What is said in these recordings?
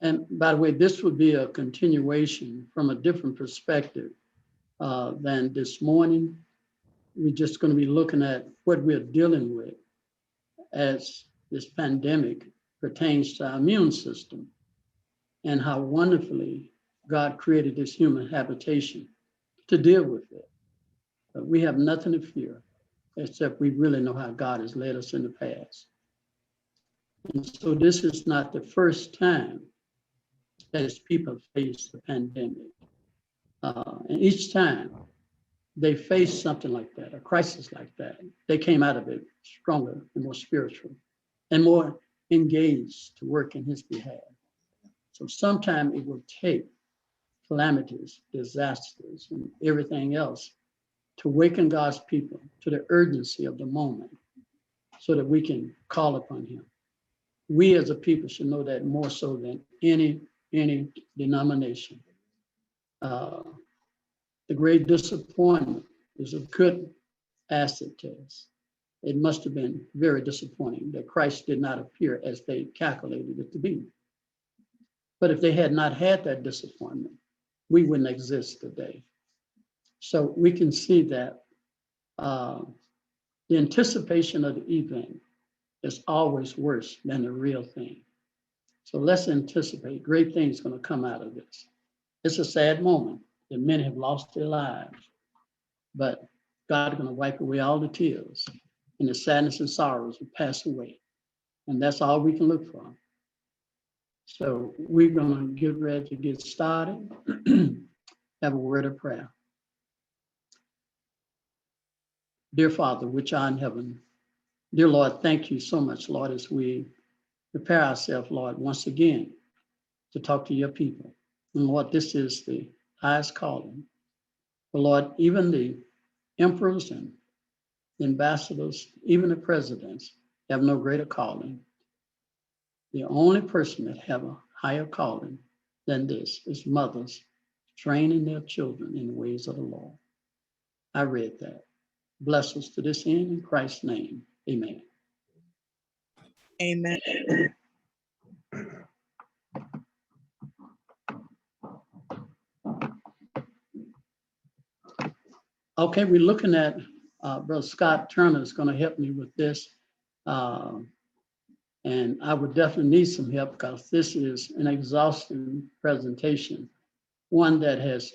And by the way, this would be a continuation from a different perspective than this morning. We're just going to be looking at what we're dealing with as this pandemic pertains to our immune system and how wonderfully God created this human habitation to deal with it. But we have nothing to fear except we really know how God has led us in the past. And so this is not the first time that his people face the pandemic. And each time they faced something like that, a crisis like that, they came out of it stronger and more spiritual and more engaged to work in his behalf. So sometimes it will take calamities, disasters, and everything else to awaken God's people to the urgency of the moment so that we can call upon him. We as a people should know that more so than any denomination. The great disappointment is a good acid test. It must have been very disappointing that Christ did not appear as they calculated it to be. But if they had not had that disappointment, we wouldn't exist today. So we can see that the anticipation of the event is always worse than the real thing. So let's anticipate great things going to come out of this. It's a sad moment that many have lost their lives, but God is going to wipe away all the tears and the sadness and sorrows will pass away. And that's all we can look for. So we're going to get ready to get started. Have a word of prayer. Dear Father, which art in heaven, dear Lord, thank you so much, Lord, as we prepare ourselves, Lord, once again to talk to your people. And Lord, this is the highest calling. But Lord, even the emperors and the ambassadors, even the presidents have no greater calling. The only person that have a higher calling than this is mothers training their children in the ways of the Lord. I read that. Bless us to this end in Christ's name. Amen. Amen. Okay, we're looking at Brother Scott Turner is going to help me with this. And I would definitely need some help because this is an exhaustive presentation, one that has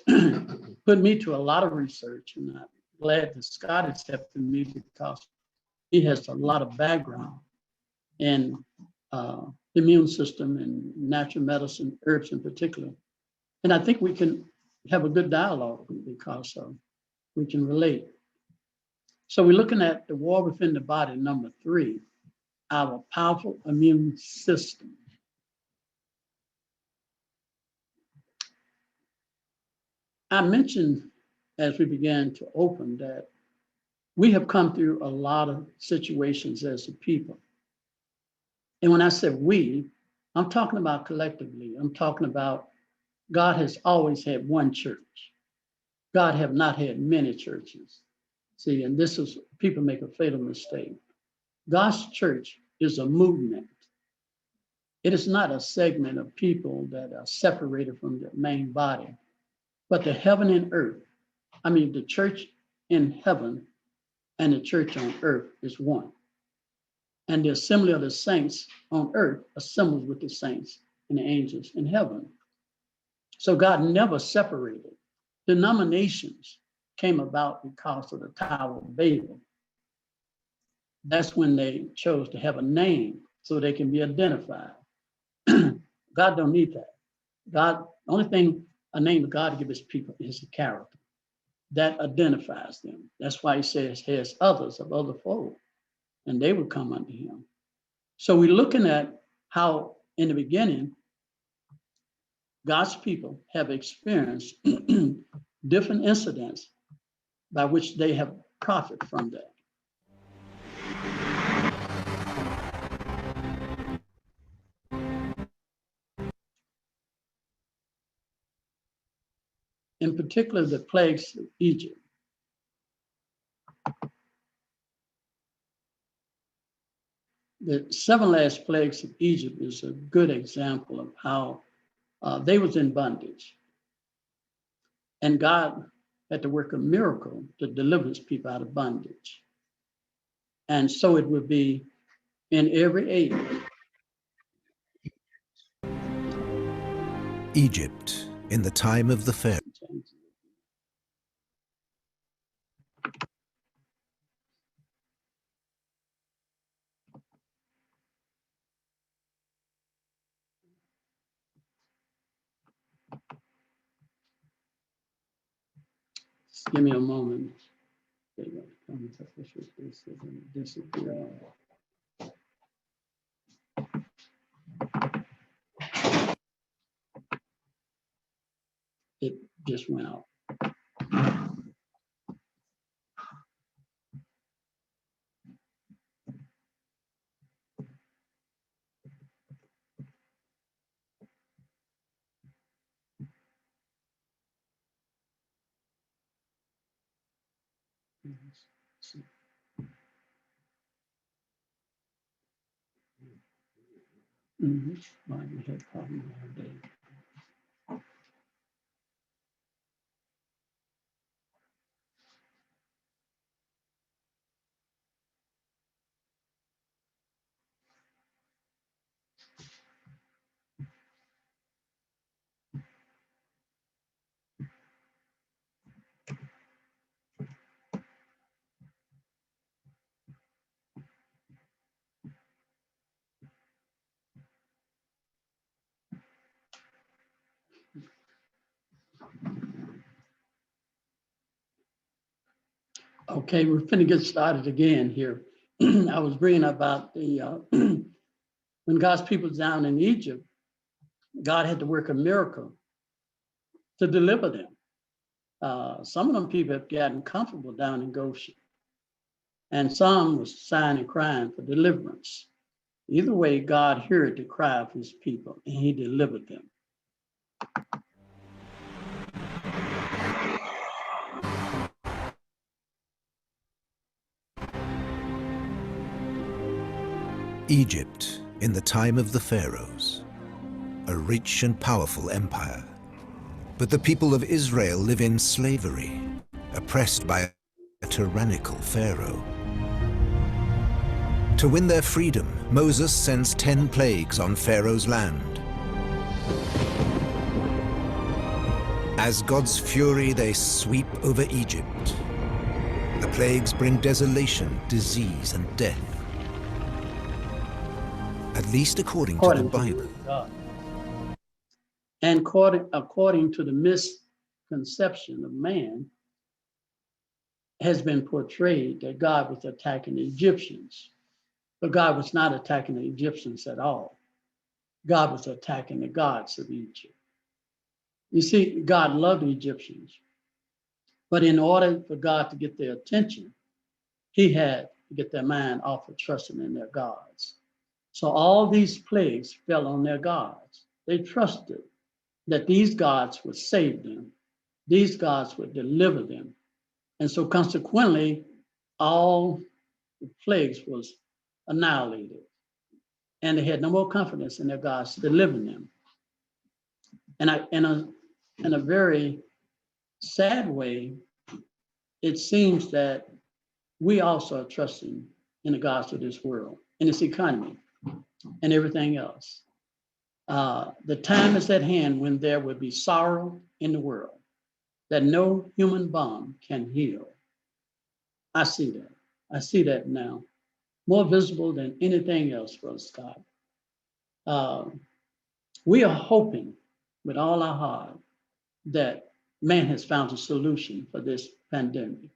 put me to a lot of research. And I'm glad that Scott is helping me because he has a lot of background in the immune system and natural medicine, herbs in particular. And I think we can have a good dialogue because we can relate. So we're looking at the war within the body, number 3, our powerful immune system. I mentioned as we began to open that we have come through a lot of situations as a people. And when I said we, I'm talking about collectively. I'm talking about God has always had one church. God have not had many churches. See, and this is, people make a fatal mistake. God's church is a movement. It is not a segment of people that are separated from the main body, but the heaven and earth. I mean, the church in heaven and the church on earth is one. And the assembly of the saints on earth assembles with the saints and the angels in heaven. So God never separated. Denominations came about because of the Tower of Babel. That's when they chose to have a name so they can be identified. God don't need that. God, the only thing a name of God to give his people is a character that identifies them. That's why he says he has others of other fold, and they would come unto him. So we're looking at how in the beginning, God's people have experienced different incidents by which they have profited from that. In particular, the plagues of Egypt. The 7 last plagues of Egypt is a good example of how They was in bondage. And God had to work a miracle to deliver his people out of bondage. And so it would be in every age. Egypt in the time of the Pharaoh. Just give me a moment. It just went out. Why we had problem all day. Okay, we're finna get started again here. I was bringing about the when God's people down in Egypt, God had to work a miracle to deliver them. Some of them people have gotten comfortable down in Goshen, and some was sighing and crying for deliverance. Either way, God heard the cry of his people and he delivered them. Egypt in the time of the Pharaohs, a rich and powerful empire. But the people of Israel live in slavery, oppressed by a tyrannical Pharaoh. To win their freedom, Moses sends 10 plagues on Pharaoh's land. As God's fury, they sweep over Egypt. The plagues bring desolation, disease, and death. At least according to the Bible. And according to the misconception of man, has been portrayed that God was attacking the Egyptians. But God was not attacking the Egyptians at all. God was attacking the gods of Egypt. You see, God loved the Egyptians. But in order for God to get their attention, he had to get their mind off of trusting in their gods. So all these plagues fell on their gods. They trusted that these gods would save them. These gods would deliver them. And so consequently, all the plagues was annihilated. And they had no more confidence in their gods delivering them. And in a very sad way, it seems that we also are trusting in the gods of this world, in its economy, and everything else. The time is at hand when there will be sorrow in the world that no human balm can heal. I see that. I see that now, more visible than anything else, Brother Scott. We are hoping with all our heart that man has found a solution for this pandemic.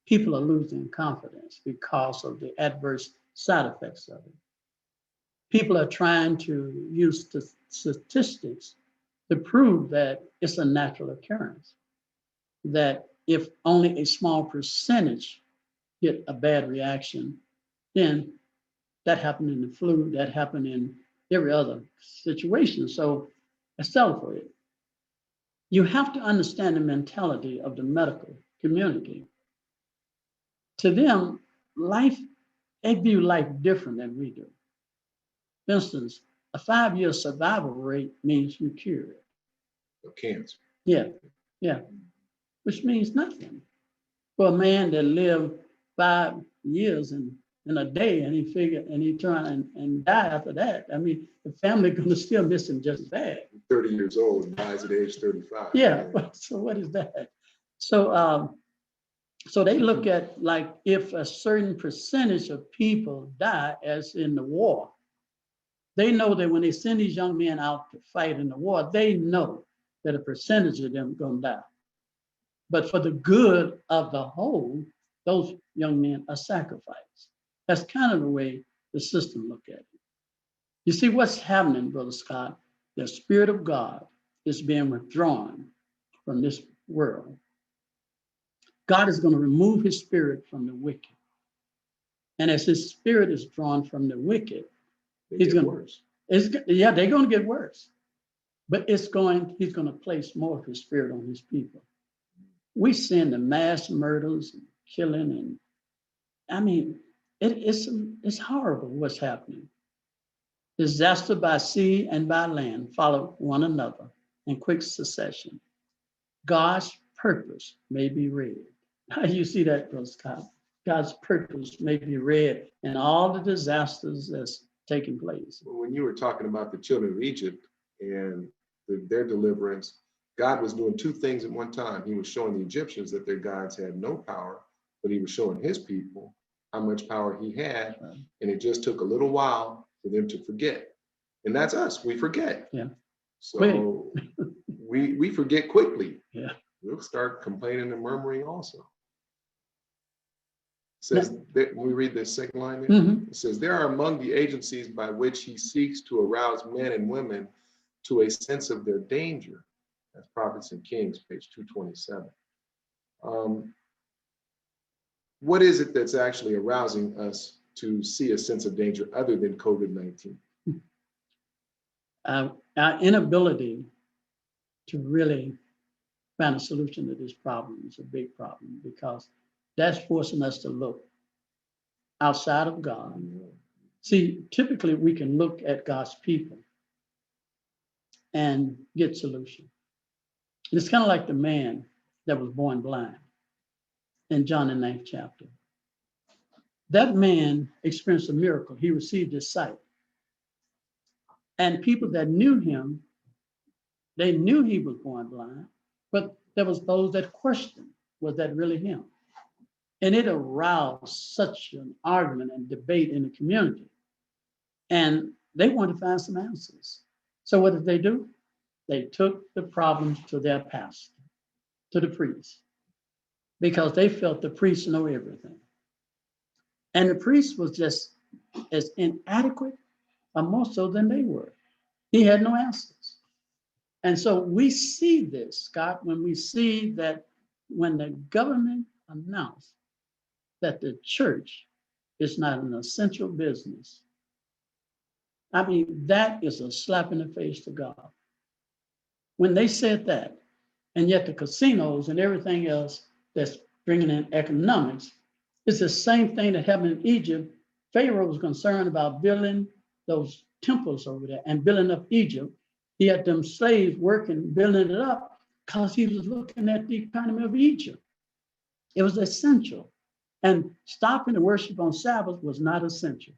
People are losing confidence because of the adverse side effects of it. People are trying to use the statistics to prove that it's a natural occurrence, that if only a small percentage get a bad reaction, then that happened in the flu, that happened in every other situation. So let's celebrate it. You have to understand the mentality of the medical community. To them, life, they view life different than we do. For instance, a 5-year survival rate means you cured. Of cancer. Yeah, yeah, which means nothing. For a man that lived 5 years in a day and he turned and died after that, I mean, the family gonna still miss him just as bad. 30 years old and dies at age 35. Yeah, so what is that? So so they look at like if a certain percentage of people die, as in the war, they know that when they send these young men out to fight in the war, they know that a percentage of them are gonna die. But for the good of the whole, those young men are sacrificed. That's kind of the way the system look at it. You see what's happening, Brother Scott? The Spirit of God is being withdrawn from this world. God is going to remove his spirit from the wicked. And as his spirit is drawn from the wicked, They get worse. they're going to get worse. But he's going to place more of his spirit on his people. We send the mass murders and killing, and I mean, it's horrible what's happening. Disaster by sea and by land follow one another in quick succession. God's purpose may be read. How do you see that, Brother Scott? God's purpose may be read in all the disasters that's taking place. Well, when you were talking about the children of Egypt and their deliverance, God was doing two things at one time. He was showing the Egyptians that their gods had no power, but he was showing his people how much power he had. And it just took a little while for them to forget. And that's us. We forget. Yeah. So we forget quickly. Yeah. We'll start complaining and murmuring also. It says, when we read the second line there, it says, there are among the agencies by which he seeks to arouse men and women to a sense of their danger. That's Prophets and Kings, page 227. What is it that's actually arousing us to see a sense of danger other than COVID-19? Our inability to really find a solution to this problem is a big problem, because that's forcing us to look outside of God. See, typically we can look at God's people and get solution. It's kind of like the man that was born blind in John the 9th chapter. That man experienced a miracle. He received his sight. And people that knew him, they knew he was born blind, but there was those that questioned, was that really him? And it aroused such an argument and debate in the community. And they wanted to find some answers. So what did they do? They took the problem to their pastor, to the priest, because they felt the priest know everything. And the priest was just as inadequate or more so than they were. He had no answers. And so we see this, Scott, when we see that when the government announced that the church is not an essential business, I mean, that is a slap in the face to God. When they said that, and yet the casinos and everything else that's bringing in economics, it's the same thing that happened in Egypt. Pharaoh was concerned about building those temples over there and building up Egypt. He had them slaves working, building it up, because he was looking at the economy of Egypt. It was essential. And stopping the worship on Sabbath was not essential.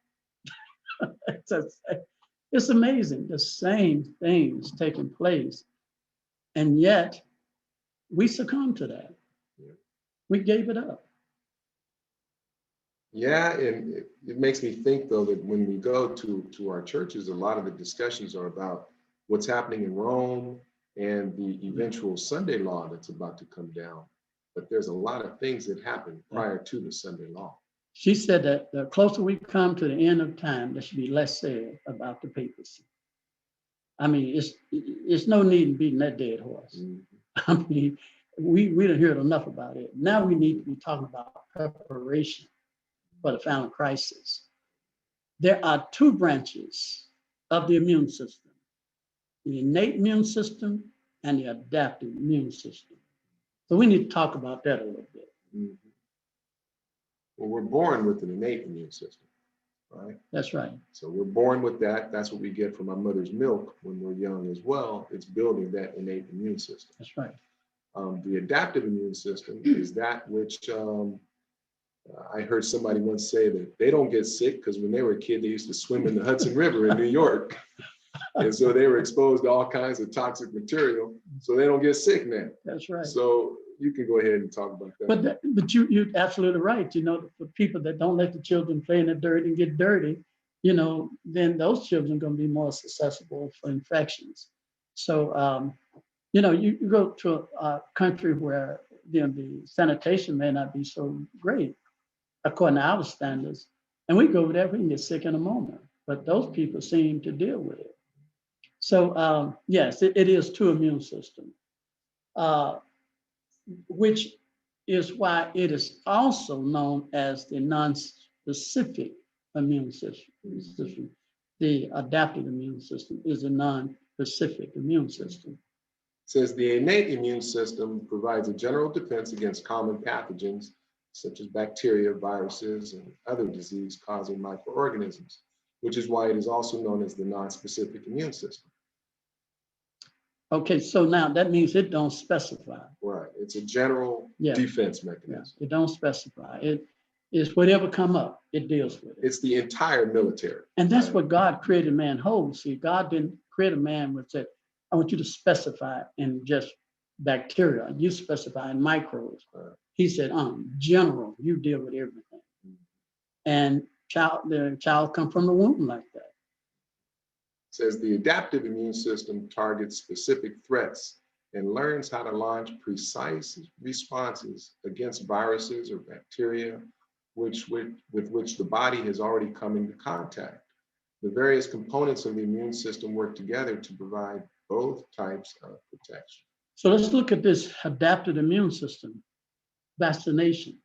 It's amazing, the same things taking place. And yet, we succumbed to that. We gave it up. Yeah, and it makes me think, though, that when we go to our churches, a lot of the discussions are about what's happening in Rome and the eventual Sunday law that's about to come down. But there's a lot of things that happen prior to the Sunday law. She said that the closer we come to the end of time, there should be less said about the papacy. I mean, it's no need in beating that dead horse. I mean, we didn't hear enough about it. Now we need to be talking about preparation for the final crisis. There are two branches of the immune system: the innate immune system and the adaptive immune system. So we need to talk about that a little bit. Well, we're born with an innate immune system. right? That's right. So we're born with that. That's what we get from our mother's milk when we're young as well. It's building that innate immune system. That's right. The adaptive immune system is that which I heard somebody once say that they don't get sick because when they were a kid, they used to swim in the Hudson River in New York. And so they were exposed to all kinds of toxic material, so they don't get sick now. That's right. So you can go ahead and talk about that. But you're absolutely right. You know, for people that don't let the children play in the dirt and get dirty, you know, then those children are going to be more susceptible for infections. So, you know, you go to a country where, you know, the sanitation may not be so great according to our standards, and we go over there, we can get sick in a moment. But those people seem to deal with it. So yes, it is two immune systems, which is why it is also known as the non-specific immune system. The adaptive immune system is a non-specific immune system. It says the innate immune system provides a general defense against common pathogens such as bacteria, viruses, and other disease-causing microorganisms, which is why it is also known as the non-specific immune system. Okay, so now that means it don't specify. Right, it's a general defense mechanism. Yeah, it don't specify. It is whatever come up, it deals with it. It's the entire military. And that's what God created man whole. See, God didn't create a man with said, I want you to specify in just bacteria. You specify in microbes. Right. He said, general, you deal with everything. And the child come from the womb like that. It says the adaptive immune system targets specific threats and learns how to launch precise responses against viruses or bacteria with which the body has already come into contact. The various components of the immune system work together to provide both types of protection. So let's look at this adaptive immune system, vaccination.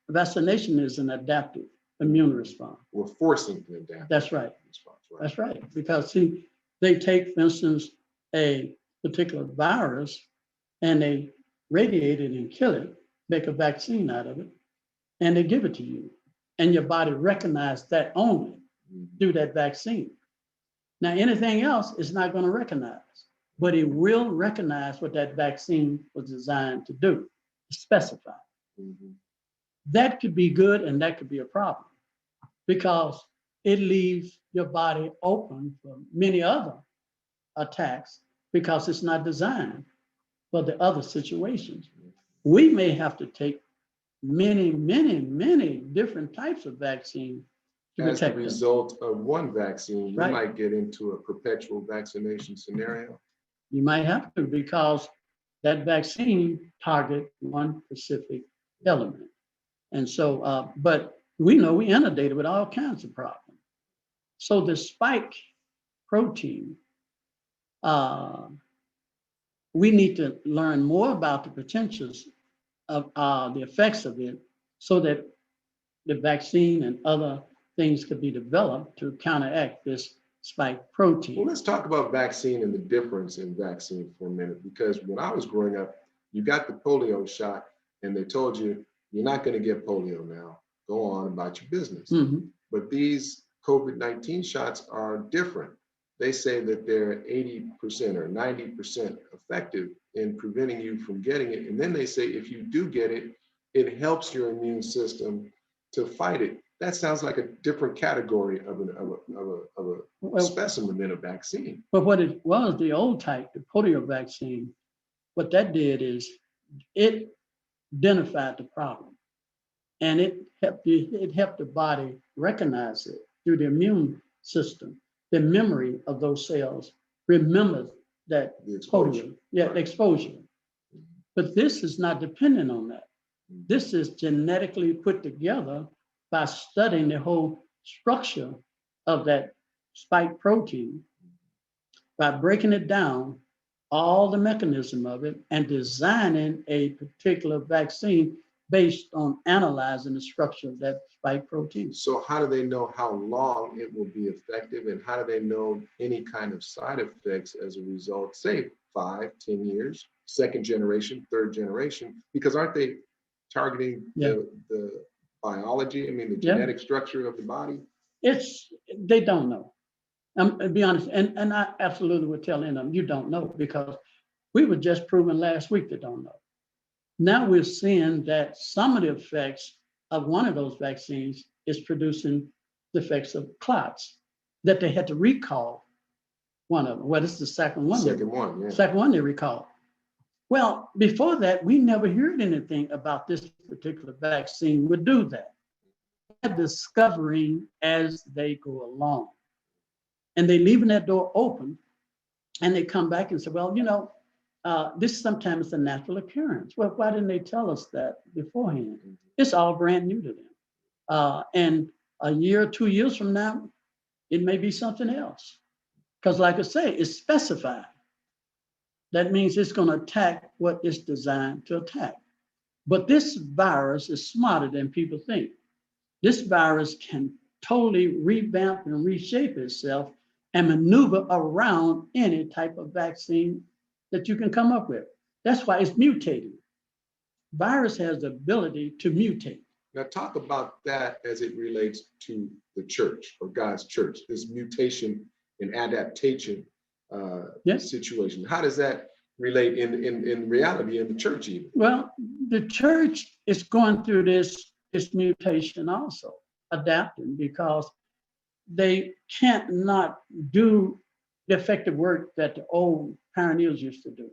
Vaccination is an adaptive immune response. We're forcing the adaptive That's right. response. Right? That's right. Because see, they take, for instance, a particular virus and they radiate it and kill it, make a vaccine out of it, and they give it to you. And your body recognizes that only through that vaccine. Now, anything else is not going to recognize, but it will recognize what that vaccine was designed to do, to specify. That could be good and that could be a problem because it leaves your body open for many other attacks because it's not designed for the other situations. We may have to take many, many, many different types of vaccine to As a protect us. result of one vaccine, you Right. might get into a perpetual vaccination scenario. You might have to because that vaccine target one specific element. And so, but we know we inundated with all kinds of problems. So the spike protein, we need to learn more about the potentials of the effects of it so that the vaccine and other things could be developed to counteract this spike protein. Well, let's talk about vaccine and the difference in vaccine for a minute, because when I was growing up, you got the polio shot and they told you, you're not going to get polio now. Go on about your business. But these COVID-19 shots are different. They say that they're 80% or 90% effective in preventing you from getting it. And then they say if you do get it, it helps your immune system to fight it. That sounds like a different category of a specimen than a vaccine. But what it was, the old type, the polio vaccine, what that did is it identified the problem and it helped the body recognize it through the immune system. The memory of those cells remembers that polio, exposure. But this is not dependent on that. This is genetically put together by studying the whole structure of that spike protein, by breaking it down, all the mechanism of it, and designing a particular vaccine based on analyzing the structure of that spike protein. So how do they know how long it will be effective, and how do they know any kind of side effects as a result, say 5, 10 years, second generation, third generation, because aren't they targeting the biology? I mean, the Yeah. genetic structure of the body? They don't know. To be honest, and I absolutely would tell them, you don't know, because we were just proven last week they don't know. Now we're seeing that some of the effects of one of those vaccines is producing the effects of clots, that they had to recall one of them. Well, this is the second one. Second one, yeah. Second one they recalled. Well, before that, we never heard anything about this particular vaccine would do that. They're discovering as they go along. And they leaving that door open, and they come back and say, well, this sometimes is a natural occurrence. Well, why didn't they tell us that beforehand? It's all brand new to them. And a year or 2 years from now, it may be something else. Because like I say, it's specified. That means it's going to attack what it's designed to attack. But this virus is smarter than people think. This virus can totally revamp and reshape itself and maneuver around any type of vaccine that you can come up with. That's why it's mutating. Virus has the ability to mutate. Now talk about that as it relates to the church or God's church, this mutation and adaptation Yes. situation. How does that relate in reality in the church even? Well, the church is going through this mutation also, adapting, because they can't not do the effective work that the old pioneers used to do.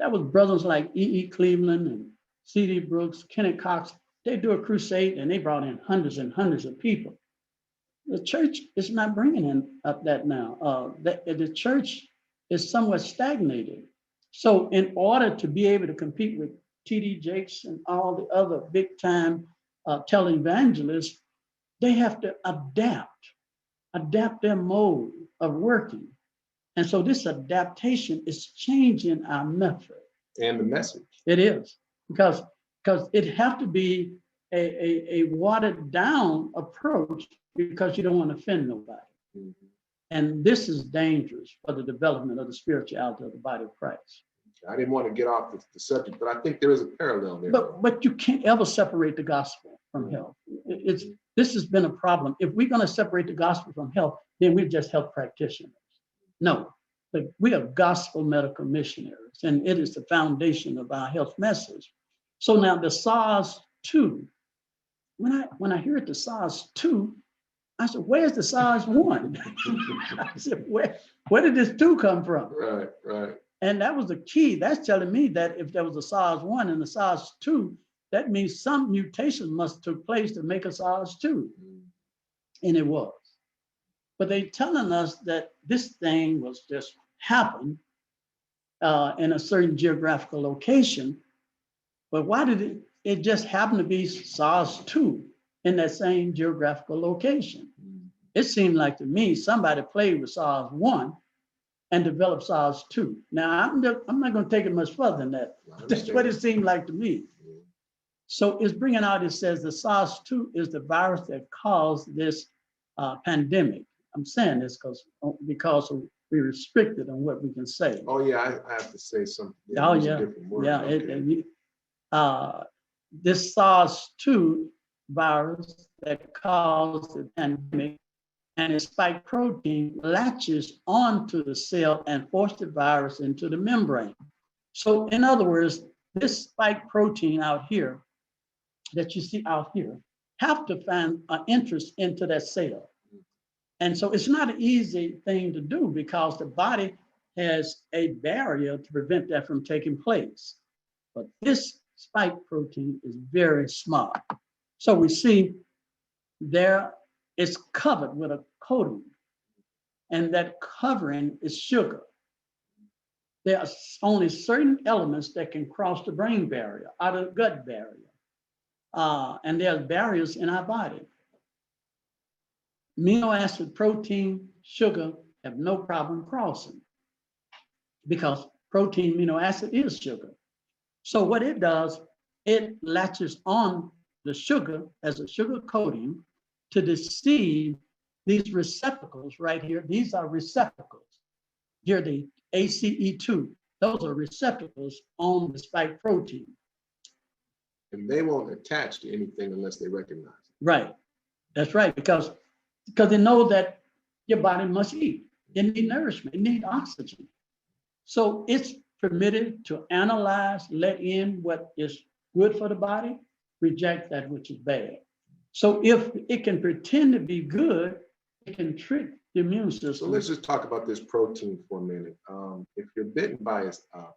That was brothers like E.E. Cleveland and C.D. Brooks, Kenneth Cox. They do a crusade and they brought in hundreds and hundreds of people. The church is not bringing in up that now. The church is somewhat stagnated. So in order to be able to compete with T.D. Jakes and all the other big time televangelists, they have to adapt their mode of working. And so this adaptation is changing our method. And the message. It is, because it have to be a watered down approach, because you don't want to offend nobody. Mm-hmm. And this is dangerous for the development of the spirituality of the body of Christ. I didn't want to get off the subject, but I think there is a parallel there. But you can't ever separate the gospel from health. This has been a problem. If we're going to separate the gospel from health, then we're just health practitioners. No, but we are gospel medical missionaries, and it is the foundation of our health message. So now the SARS-2, when I heard the SARS-2, I said, where's the SARS-1? I said, where did this 2 come from? Right. And that was the key. That's telling me that if there was a SARS-1 and the SARS-2, that means some mutation must took place to make a SARS-2. And it was. But they're telling us that this thing was just happened in a certain geographical location. But why did it just happen to be SARS-2 in that same geographical location? It seemed like to me somebody played with SARS-1 and developed SARS-2. Now, I'm not going to take it much further than that. That's what it seemed like to me. So it's bringing out, it says the SARS-2 is the virus that caused this pandemic. I'm saying this because we're restricted on what we can say. Oh yeah, I have to say something. Oh yeah, this SARS-2 virus that caused the pandemic, and its spike protein latches onto the cell and forces the virus into the membrane. So in other words, this spike protein out here that you see out here have to find an interest into that cell. And so it's not an easy thing to do, because the body has a barrier to prevent that from taking place. But this spike protein is very smart. So we see there it's covered with a coating, and that covering is sugar. There are only certain elements that can cross the brain barrier, out of the gut barrier. And there are barriers in our body. Amino acid, protein, sugar have no problem crossing, because protein, amino acid is sugar. So what it does, it latches on the sugar as a sugar coating to deceive these receptacles right here. These are receptacles. Here, the ACE2, those are receptacles on the spike protein. And they won't attach to anything unless they recognize it. Right. That's right. Because they know that your body must eat. It needs nourishment. It needs oxygen. So it's permitted to analyze, let in what is good for the body, reject that which is bad. So if it can pretend to be good, it can trick the immune system. So let's just talk about this protein for a minute. If you're bitten by a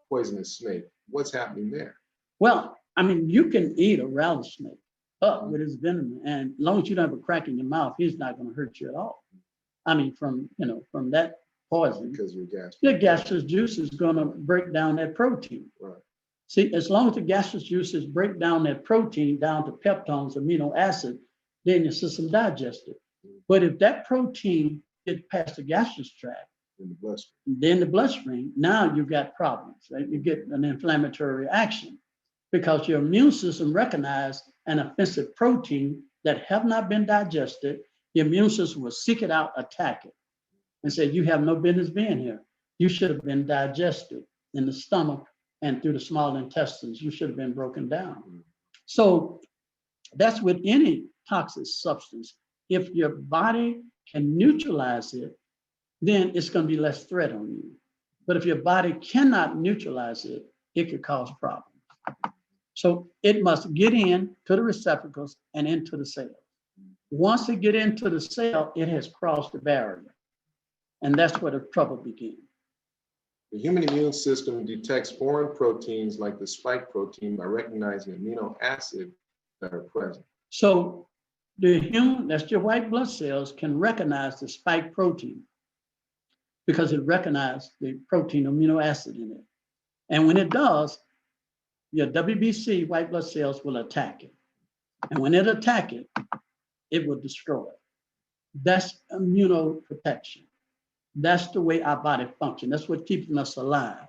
poisonous snake, what's happening there? Well, I mean, you can eat a rattlesnake up with his venom, and as long as you don't have a crack in your mouth, he's not going to hurt you at all. I mean, from that poison, Because your gaseous juice is going to break down that protein. Right. See, as long as the gaseous juices break down that protein down to peptones, amino acid, then your system digests it. But if that protein gets past the gaseous tract, In the bloodstream. then the bloodstream, now you've got problems, right? You get an inflammatory reaction because your immune system recognizes an offensive protein that have not been digested. The immune system will seek it out, attack it, and say, you have no business being here. You should have been digested in the stomach and through the small intestines. You should have been broken down. So that's with any toxic substance. If your body can neutralize it, then it's going to be less threat on you. But if your body cannot neutralize it, it could cause problems. So it must get in to the receptacles and into the cell. Once it get into the cell, it has crossed the barrier. And that's where the trouble begins. The human immune system detects foreign proteins like the spike protein by recognizing amino acids that are present. So the human, that's your white blood cells, can recognize the spike protein because it recognizes the protein amino acid in it. And when it does, your WBC white blood cells will attack it. And when it attack it, it will destroy it. That's immunoprotection. That's the way our body functions. That's what keeps us alive.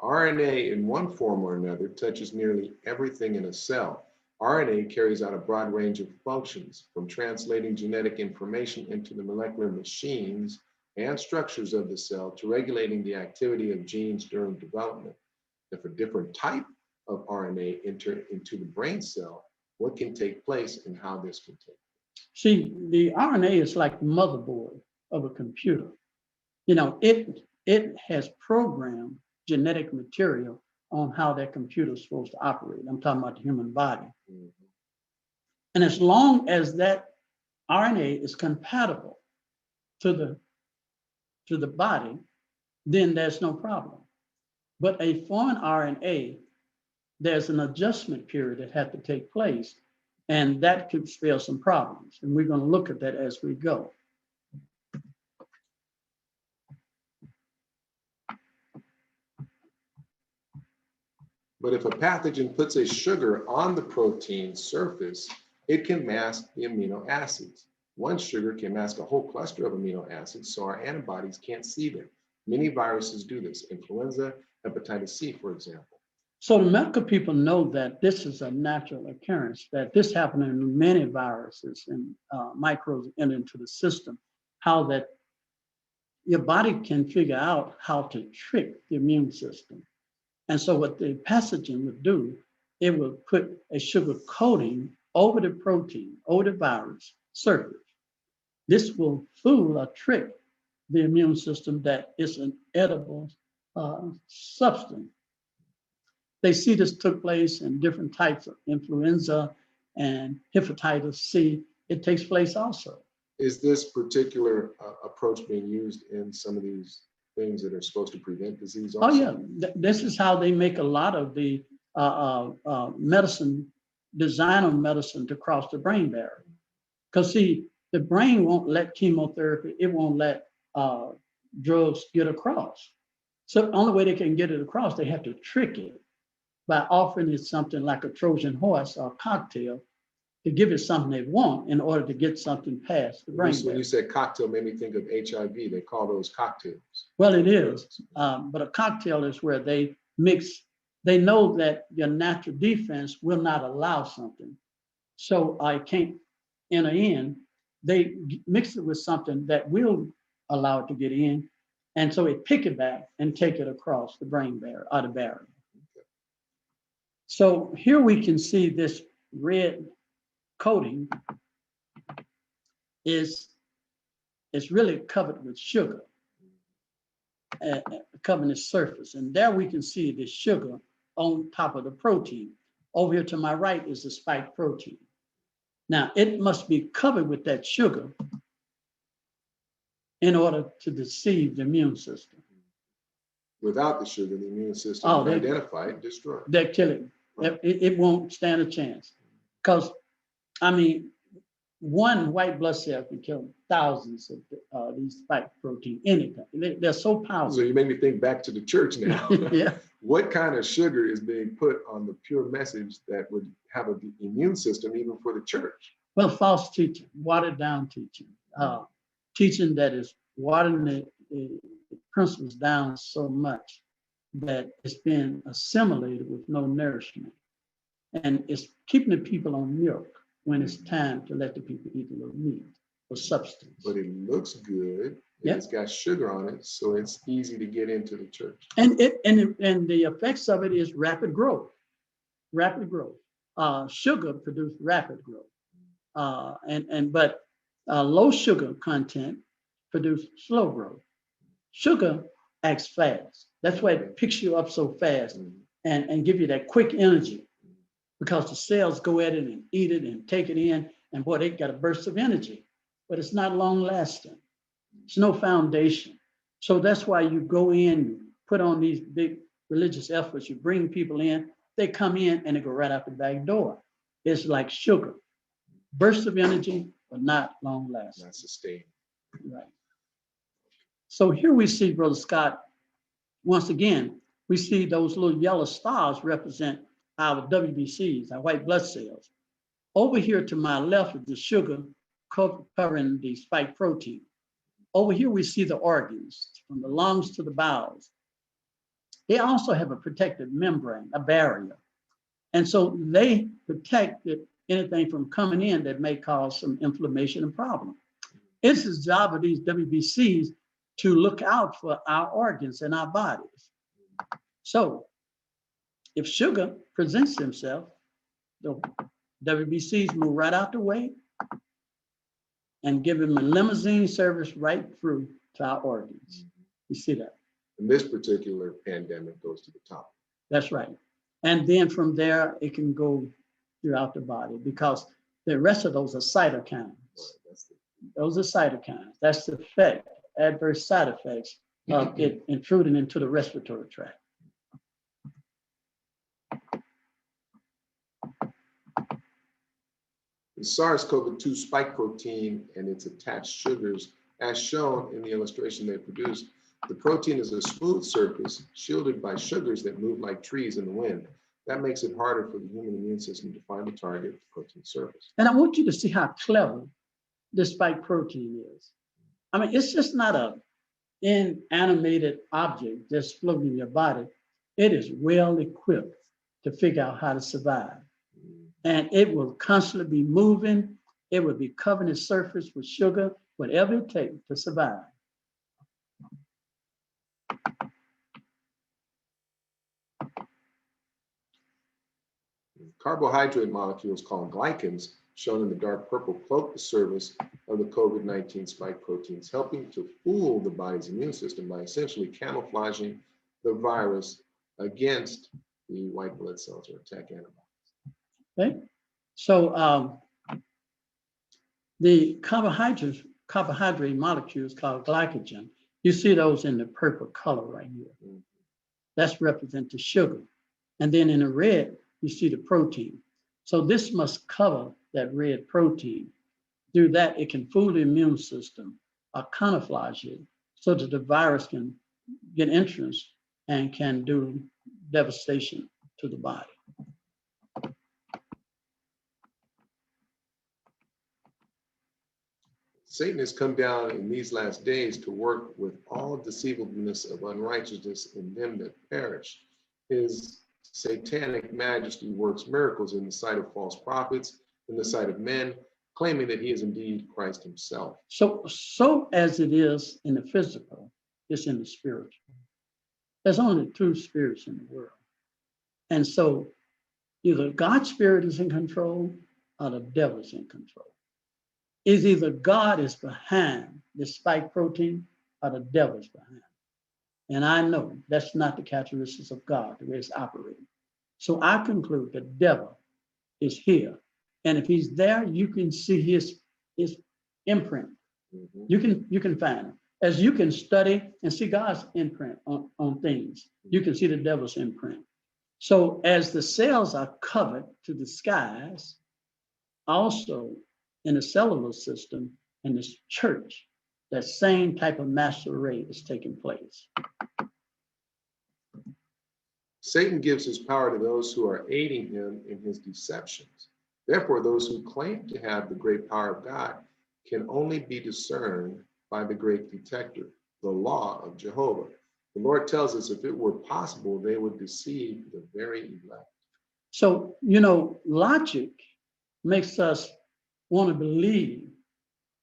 RNA in one form or another touches nearly everything in a cell. RNA carries out a broad range of functions, from translating genetic information into the molecular machines and structures of the cell to regulating the activity of genes during development. If a different type of RNA enter into the brain cell, what can take place and how this can take place? See, the RNA is like the motherboard of a computer. It has programmed genetic material on how that computer is supposed to operate. I'm talking about the human body. Mhm. And as long as that RNA is compatible to the body, then there's no problem. But a foreign RNA, there's an adjustment period that had to take place, and that could spell some problems. And we're going to look at that as we go. But if a pathogen puts a sugar on the protein surface, it can mask the amino acids. One sugar can mask a whole cluster of amino acids, so our antibodies can't see them. Many viruses do this, influenza, hepatitis C, for example. So the medical people know that this is a natural occurrence, that this happens in many viruses and microbes enter into the system, how that your body can figure out how to trick the immune system. And so what the pathogen would do, it would put a sugar coating over the protein, over the virus surface. This will fool or trick the immune system that it's an edible substance. They see this took place in different types of influenza and hepatitis C. It takes place also. Is this particular approach being used in some of these things that are supposed to prevent disease also? Oh yeah, this is how they make a lot of the medicine, design of medicine to cross the brain barrier. Because see, the brain won't let chemotherapy, it won't let drugs get across. So the only way they can get it across, they have to trick it by offering it something like a Trojan horse or a cocktail to give it something they want in order to get something past the brain When barrier. you said cocktail, made me think of HIV. They call those cocktails. Well, it is, but a cocktail is where they mix, they know that your natural defense will not allow something. So I can't enter in. They mix it with something that will allow it to get in. And so it pick it back and take it across the brain barrier or the barrier. So here we can see this red coating is really covered with sugar, covering the surface. And there we can see the sugar on top of the protein. Over here to my right is the spike protein. Now, it must be covered with that sugar in order to deceive the immune system. Without the sugar, the immune system Oh, will identify it and destroy it. They're killing. It won't stand a chance. Because, I mean, one white blood cell can kill thousands of these spike protein, anything. They're so powerful. So you made me think back to the church now. Yeah. What kind of sugar is being put on the pure message that would have an immune system even for the church? Well, false teaching, watered down teaching, teaching that is watering the principles down so much that it's been assimilated with no nourishment. And it's keeping the people on milk when it's time to let the people eat a little meat or substance. But it looks good. Yeah. It's got sugar on it, so it's easy to get into the church. And the effects of it is rapid growth, rapid growth. Sugar produces rapid growth. But low sugar content produce slow growth. Sugar acts fast. That's why it picks you up so fast and give you that quick energy, because the cells go at it and eat it and take it in, and boy, they got a burst of energy, but it's not long lasting. It's no foundation. So that's why you go in, you put on these big religious efforts, you bring people in, they come in and they go right out the back door. It's like sugar. Burst of energy, but not long lasting. Not sustained. Right. So here we see, Brother Scott, once again, we see those little yellow stars represent our WBCs, our white blood cells. Over here to my left is the sugar covering the spike protein. Over here we see the organs, from the lungs to the bowels. They also have a protective membrane, a barrier. And so they protect anything from coming in that may cause some inflammation and problem. It's the job of these WBCs to look out for our organs and our bodies. So if sugar presents himself, the WBCs move right out the way and give him a limousine service right through to our organs. You see that? And this particular pandemic goes to the top. That's right. And then from there, it can go throughout the body, because the rest of those are cytokines. Those are cytokines. That's the effect, adverse side effects of it intruding into the respiratory tract. The SARS-CoV-2 spike protein and its attached sugars, as shown in the illustration they produced, the protein is a smooth surface shielded by sugars that move like trees in the wind. That makes it harder for the human immune system to find the target protein surface. And I want you to see how clever this spike protein is. I mean, it's just not an inanimated object just floating in your body. It is well equipped to figure out how to survive. And it will constantly be moving. It will be covering its surface with sugar, whatever it takes to survive. Carbohydrate molecules called glycans, shown in the dark purple, cloak the surface of the COVID-19 spike proteins, helping to fool the body's immune system by essentially camouflaging the virus against the white blood cells or attack antibodies. Okay, so the carbohydrate molecules called glycogen, you see those in the purple color right here. That's represent the sugar. And then in the red, you see the protein. So this must cover that red protein. Through that, it can fool the immune system or camouflage it so that the virus can get entrance and can do devastation to the body. Satan has come down in these last days to work with all deceivableness of unrighteousness in them that perish. His satanic majesty works miracles in the sight of false prophets, in the sight of men, claiming that he is indeed Christ himself. So as it is in the physical, it's in the spiritual. There's only two spirits in the world. And so Either God's spirit is in control or the devil is in control. Is either God is behind the spike protein or the devil is behind. And I know that's not the characteristics of God, the way it's operating. So I conclude the devil is here. And if he's there, you can see his imprint. You can find him. As you can study and see God's imprint on things, you can see the devil's imprint. So as the cells are covered to the skies, also in the cellular system in this church, that same type of masquerade is taking place. Satan gives his power to those who are aiding him in his deceptions. Therefore, those who claim to have the great power of God can only be discerned by the great detector, the law of Jehovah. The Lord tells us if it were possible, they would deceive the very elect. So, logic makes us want to believe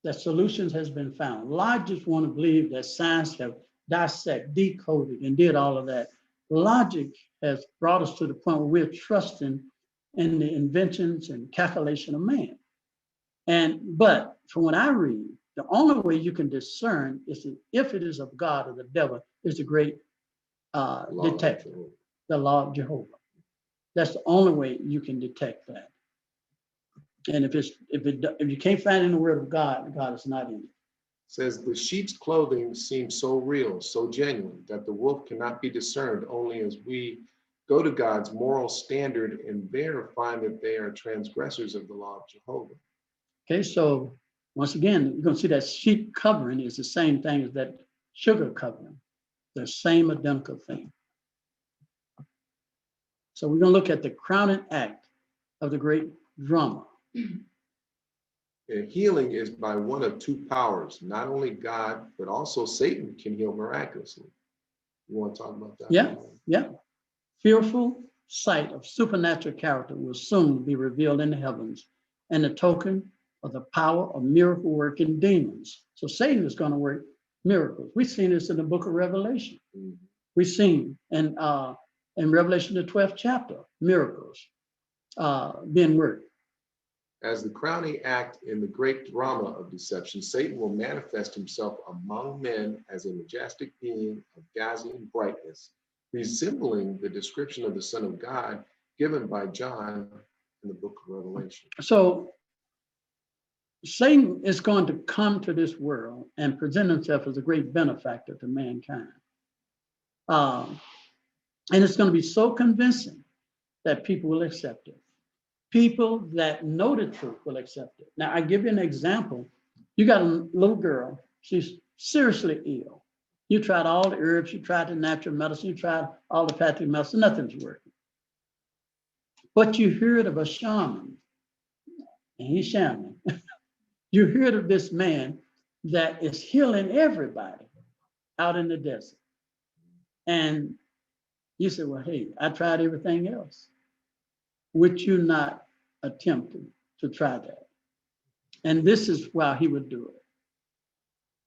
that solutions has been found. Logic want to believe that science have dissected, decoded, and did all of that. Logic has brought us to the point where we're trusting in the inventions and calculation of man. But from what I read, the only way you can discern is if it is of God or the devil is the great detector, the law of Jehovah. That's the only way you can detect that. And if you can't find it in the word of God, God is not in it. Says the sheep's clothing seems so real, so genuine, that the wolf cannot be discerned only as we go to God's moral standard and there find that they are transgressors of the law of Jehovah. Okay, so once again, you're going to see that sheep covering is the same thing as that sugar covering, the same identical thing. So we're going to look at the crowning act of the great drama. And healing is by one of two powers. Not only God, but also Satan can heal miraculously. You want to talk about that? Yeah. Fearful sight of supernatural character will soon be revealed in the heavens, and the token of the power of miracle working demons. So Satan is going to work miracles. We've seen this in the book of Revelation. Mm-hmm. We've seen in Revelation, the 12th chapter, miracles being worked. As the crowning act in the great drama of deception, Satan will manifest himself among men as a majestic being of dazzling brightness, resembling the description of the Son of God given by John in the book of Revelation. So Satan is going to come to this world and present himself as a great benefactor to mankind. And it's going to be so convincing that people will accept it. People that know the truth will accept it. Now, I give you an example. You got a little girl, she's seriously ill. You tried all the herbs, you tried the natural medicine, you tried all the pathologic medicine, nothing's working. But you heard of a shaman, and he's shaman. You heard of this man that is healing everybody out in the desert. And you said, well, hey, I tried everything else. Would you not attempt to try that? And this is why he would do it.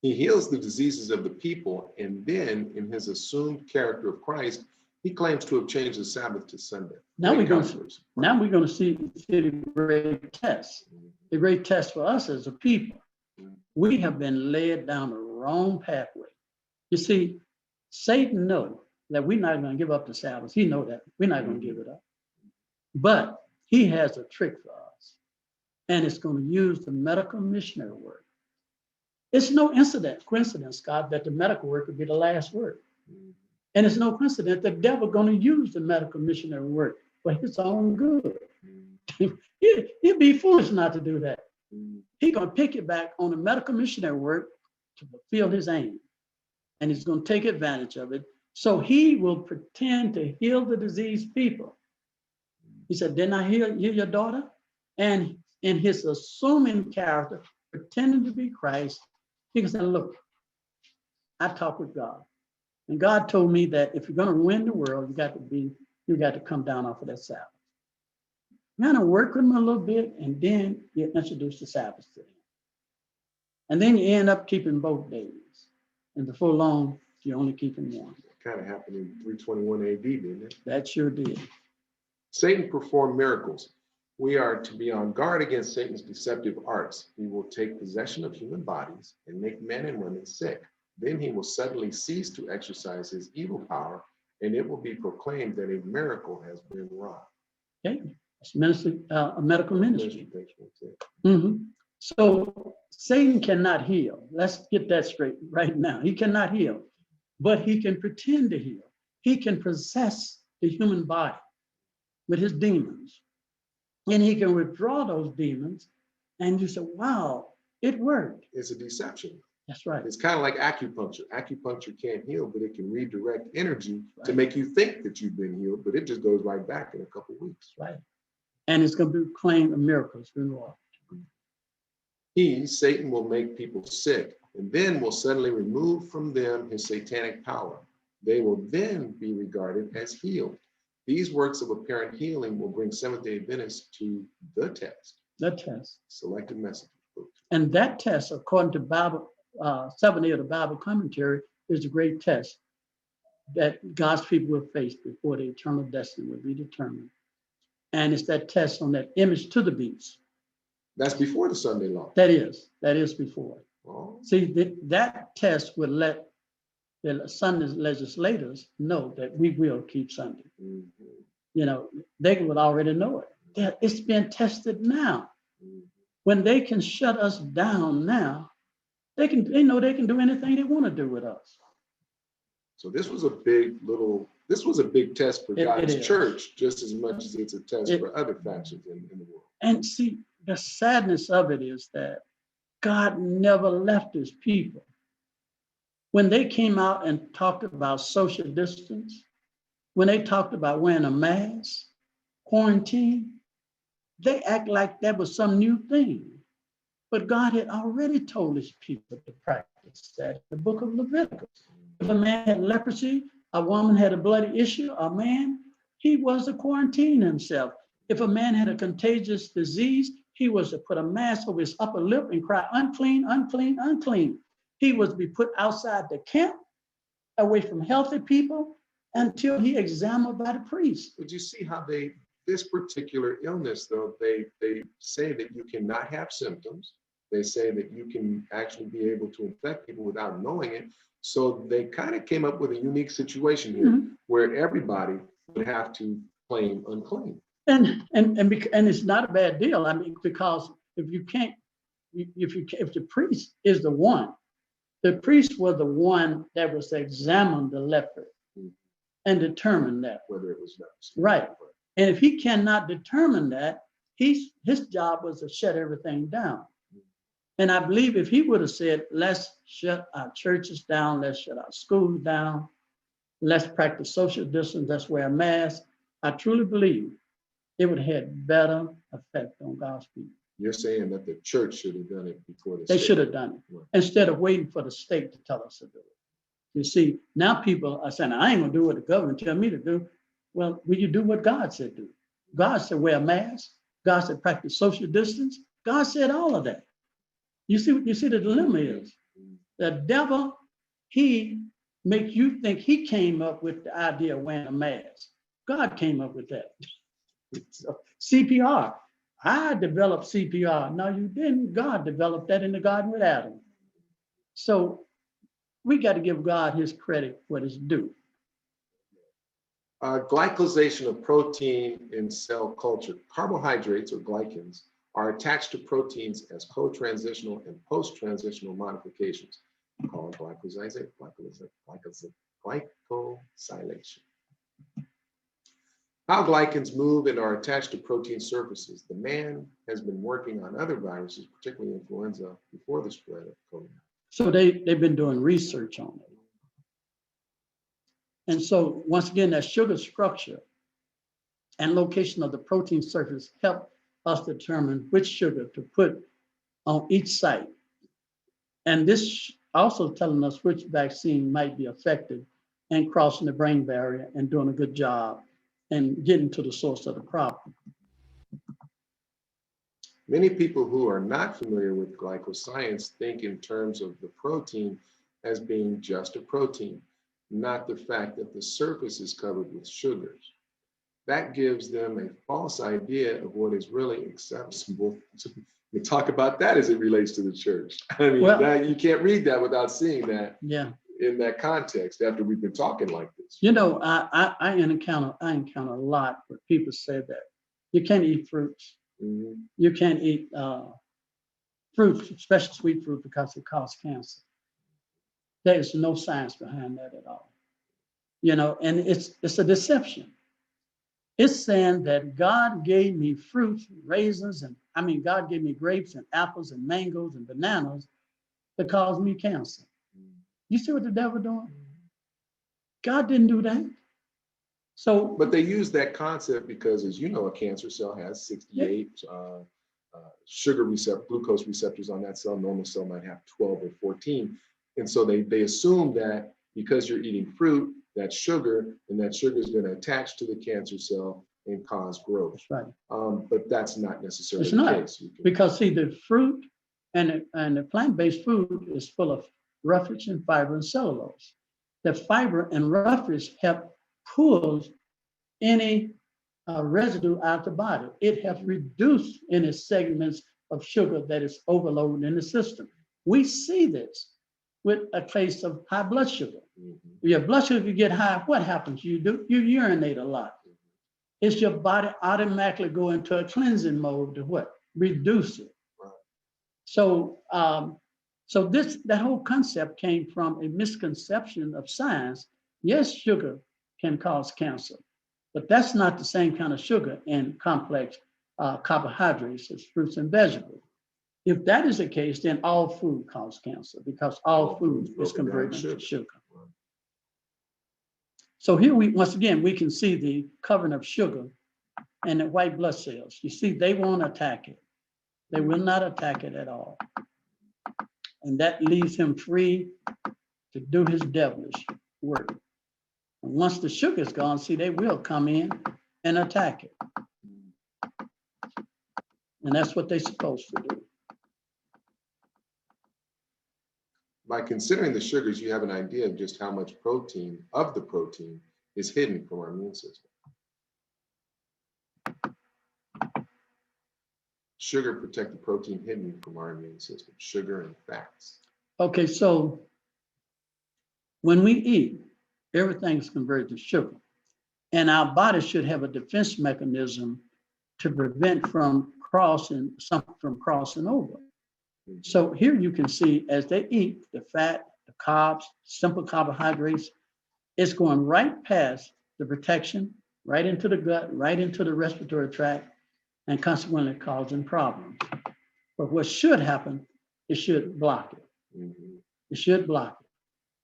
He heals the diseases of the people, and then in his assumed character of Christ, he claims to have changed the Sabbath to Sunday. Now we're going to see the great test. The great test for us as a people. We have been led down the wrong pathway. You see, Satan knows that we're not going to give up the Sabbath. He knows that. We're not going to give it up. But he has a trick for us. And it's going to use the medical missionary work. It's no coincidence, God, that the medical work would be the last word. And it's no coincidence the devil going to use the medical missionary work for his own good. He'd be foolish not to do that. He's going to pick it back on the medical missionary work to fulfill his aim. And he's going to take advantage of it. So he will pretend to heal the diseased people. He said, didn't I heal your daughter? And in his assuming character, pretending to be Christ, he can say, look, I talk with God. And God told me that if you're going to win the world, you got to come down off of that Sabbath. You got to work with him a little bit, and then you introduce the Sabbath to him. And then you end up keeping both days. And before long, you're only keeping one. It kind of happened in 321 AD, didn't it? That sure did. Satan performed miracles. We are to be on guard against Satan's deceptive arts. He will take possession of human bodies and make men and women sick. Then he will suddenly cease to exercise his evil power, and it will be proclaimed that a miracle has been wrought. Okay, it's ministry, a medical ministry. So Satan cannot heal. Let's get that straight right now. He cannot heal, but he can pretend to heal. He can possess the human body with his demons, and he can withdraw those demons. And you say, wow, it worked. It's a deception. That's right. It's kind of like acupuncture. Acupuncture can't heal, but it can redirect energy to make you think that you've been healed, but it just goes right back in a couple of weeks. Right. And it's going to be claimed a miracle. It's been wrought. He, Satan, will make people sick and then will suddenly remove from them his satanic power. They will then be regarded as healed. These works of apparent healing will bring Seventh-day Adventists to the test. The test. Selected messages. And that test, according to Bible 70 of the Bible commentary, is the great test that God's people will face before the eternal destiny will be determined. And it's that test on that image to the beast. That's before the Sunday law. That is before. Oh. See, that test would let the Sunday legislators know that we will keep Sunday. Mm-hmm. You know, they would already know it. It's been tested now. Mm-hmm. When they can shut us down now, they know they can do anything they want to do with us. So this was a big test for God's church, just as much as it's a test for other factions in the world. And see, the sadness of it is that God never left his people. When they came out and talked about social distance, when they talked about wearing a mask, quarantine, they act like that was some new thing. But God had already told his people to practice that in the book of Leviticus. If a man had leprosy, a woman had a bloody issue, a man, he was to quarantine himself. If a man had a contagious disease, he was to put a mask over his upper lip and cry, unclean, unclean, unclean. He was to be put outside the camp, away from healthy people, until he examined by the priest. But you see how this particular illness, though, they say that you cannot have symptoms. They say that you can actually be able to infect people without knowing it. So they kind of came up with a unique situation here, where everybody would have to claim unclean. And it's not a bad deal. I mean, because if the priest is the one, the priest was the one that was to examine the leper and determine that. Whether it was leprosy. Right. And if he cannot determine that, his job was to shut everything down. And I believe if he would have said, let's shut our churches down, let's shut our schools down, let's practice social distance, let's wear a mask, I truly believe it would have had better effect on God's people. You're saying that the church should have done it before the They state. should have done it instead of waiting for the state to tell us to do it. You see, now people are saying, I ain't gonna do what the government tell me to do. Well, will you do what God said do? God said wear a mask. God said practice social distance. God said all of that. You see the dilemma is. The devil, he makes you think he came up with the idea of wearing a mask. God came up with that. So, CPR. I developed CPR. No, you didn't. God developed that in the garden with Adam. So we got to give God his credit what is due. Glycosation of protein in cell culture. Carbohydrates or glycans are attached to proteins as co-transitional and post-transitional modifications called glycosylation. How glycans move and are attached to protein surfaces. The man has been working on other viruses, particularly influenza, before the spread of COVID. So they've been doing research on it. And so once again, that sugar structure and location of the protein surface help us determine which sugar to put on each site. And this also telling us which vaccine might be effective and crossing the brain barrier and doing a good job and getting to the source of the problem. Many people who are not familiar with glycoscience think in terms of the protein as being just a protein, not the fact that the surface is covered with sugars. that gives them a false idea of what is really acceptable. We talk about that as it relates to the church. I mean, Well, that, you can't read that without seeing that yeah. in that context after we've been talking like this. You know, I encounter a lot where people say that you can't eat fruits. Mhm. You can't eat fruit, especially sweet fruit, because it causes cancer. There is no science behind that at all. You know, and it's a deception. It's saying that God gave me fruits, raisins, God gave me grapes and apples and mangoes and bananas that cause me cancer. You see what the devil doing? God didn't do that. So, But they use that concept because, as you know, a cancer cell has 68 glucose receptors on that cell. Normal cell might have 12 or 14. And so they assume that because you're eating fruit, that's sugar, and that sugar is going to attach to the cancer cell and cause growth. that's right. But that's not necessarily It's the not, case. because see, the fruit and the plant-based food is full of roughage and fiber and cellulose. The fiber and roughage help pull any residue out of the body. It helps reduce any segments of sugar that is overloaded in the system. We see this with a case of high blood sugar. Your blood sugar, if you get high, what happens? You urinate a lot. It's your body automatically go into a cleansing mode to what? Reduce it. So, that whole concept came from a misconception of science. Yes, sugar can cause cancer, but that's not the same kind of sugar in complex carbohydrates as fruits and vegetables. If that is the case, then all food causes cancer, because all food is converted into sugar. So here once again, we can see the covering of sugar and the white blood cells. You see, they won't attack it. They will not attack it at all. And that leaves him free to do his devilish work. And once the sugar's gone, see, they will come in and attack it. And that's what they're supposed to do. By considering the sugars, you have an idea of just how much protein is hidden from our immune system. Sugar protect the protein hidden from our immune system, sugar and fats. Okay, so when we eat, everything's converted to sugar. And our body should have a defense mechanism to prevent from crossing over. So here you can see, as they eat the fat, the carbs, simple carbohydrates, it's going right past the protection, right into the gut, right into the respiratory tract, and consequently causing problems. But what should happen, it should block it. It should block it.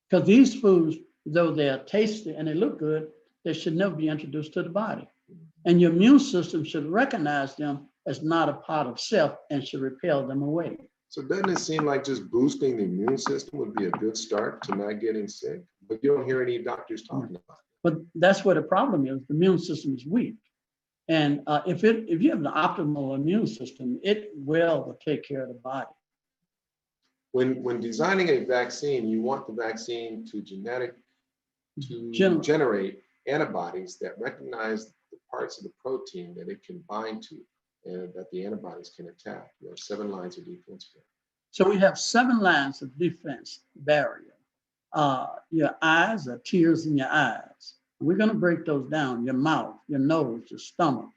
Because these foods, though they are tasty and they look good, they should never be introduced to the body. And your immune system should recognize them as not a part of self and should repel them away. So doesn't it seem like just boosting the immune system would be a good start to not getting sick? But you don't hear any doctors talking about it. But that's where the problem is. The immune system is weak. And if you have an optimal immune system, it will take care of the body. When designing a vaccine, you want the vaccine to generate antibodies that recognize the parts of the protein that it can bind to and that the antibodies can attack. You have 7 lines of defense. So we have 7 lines of defense barrier. Your eyes are tears in your eyes. We're going to break those down. Your mouth, your nose, your stomach,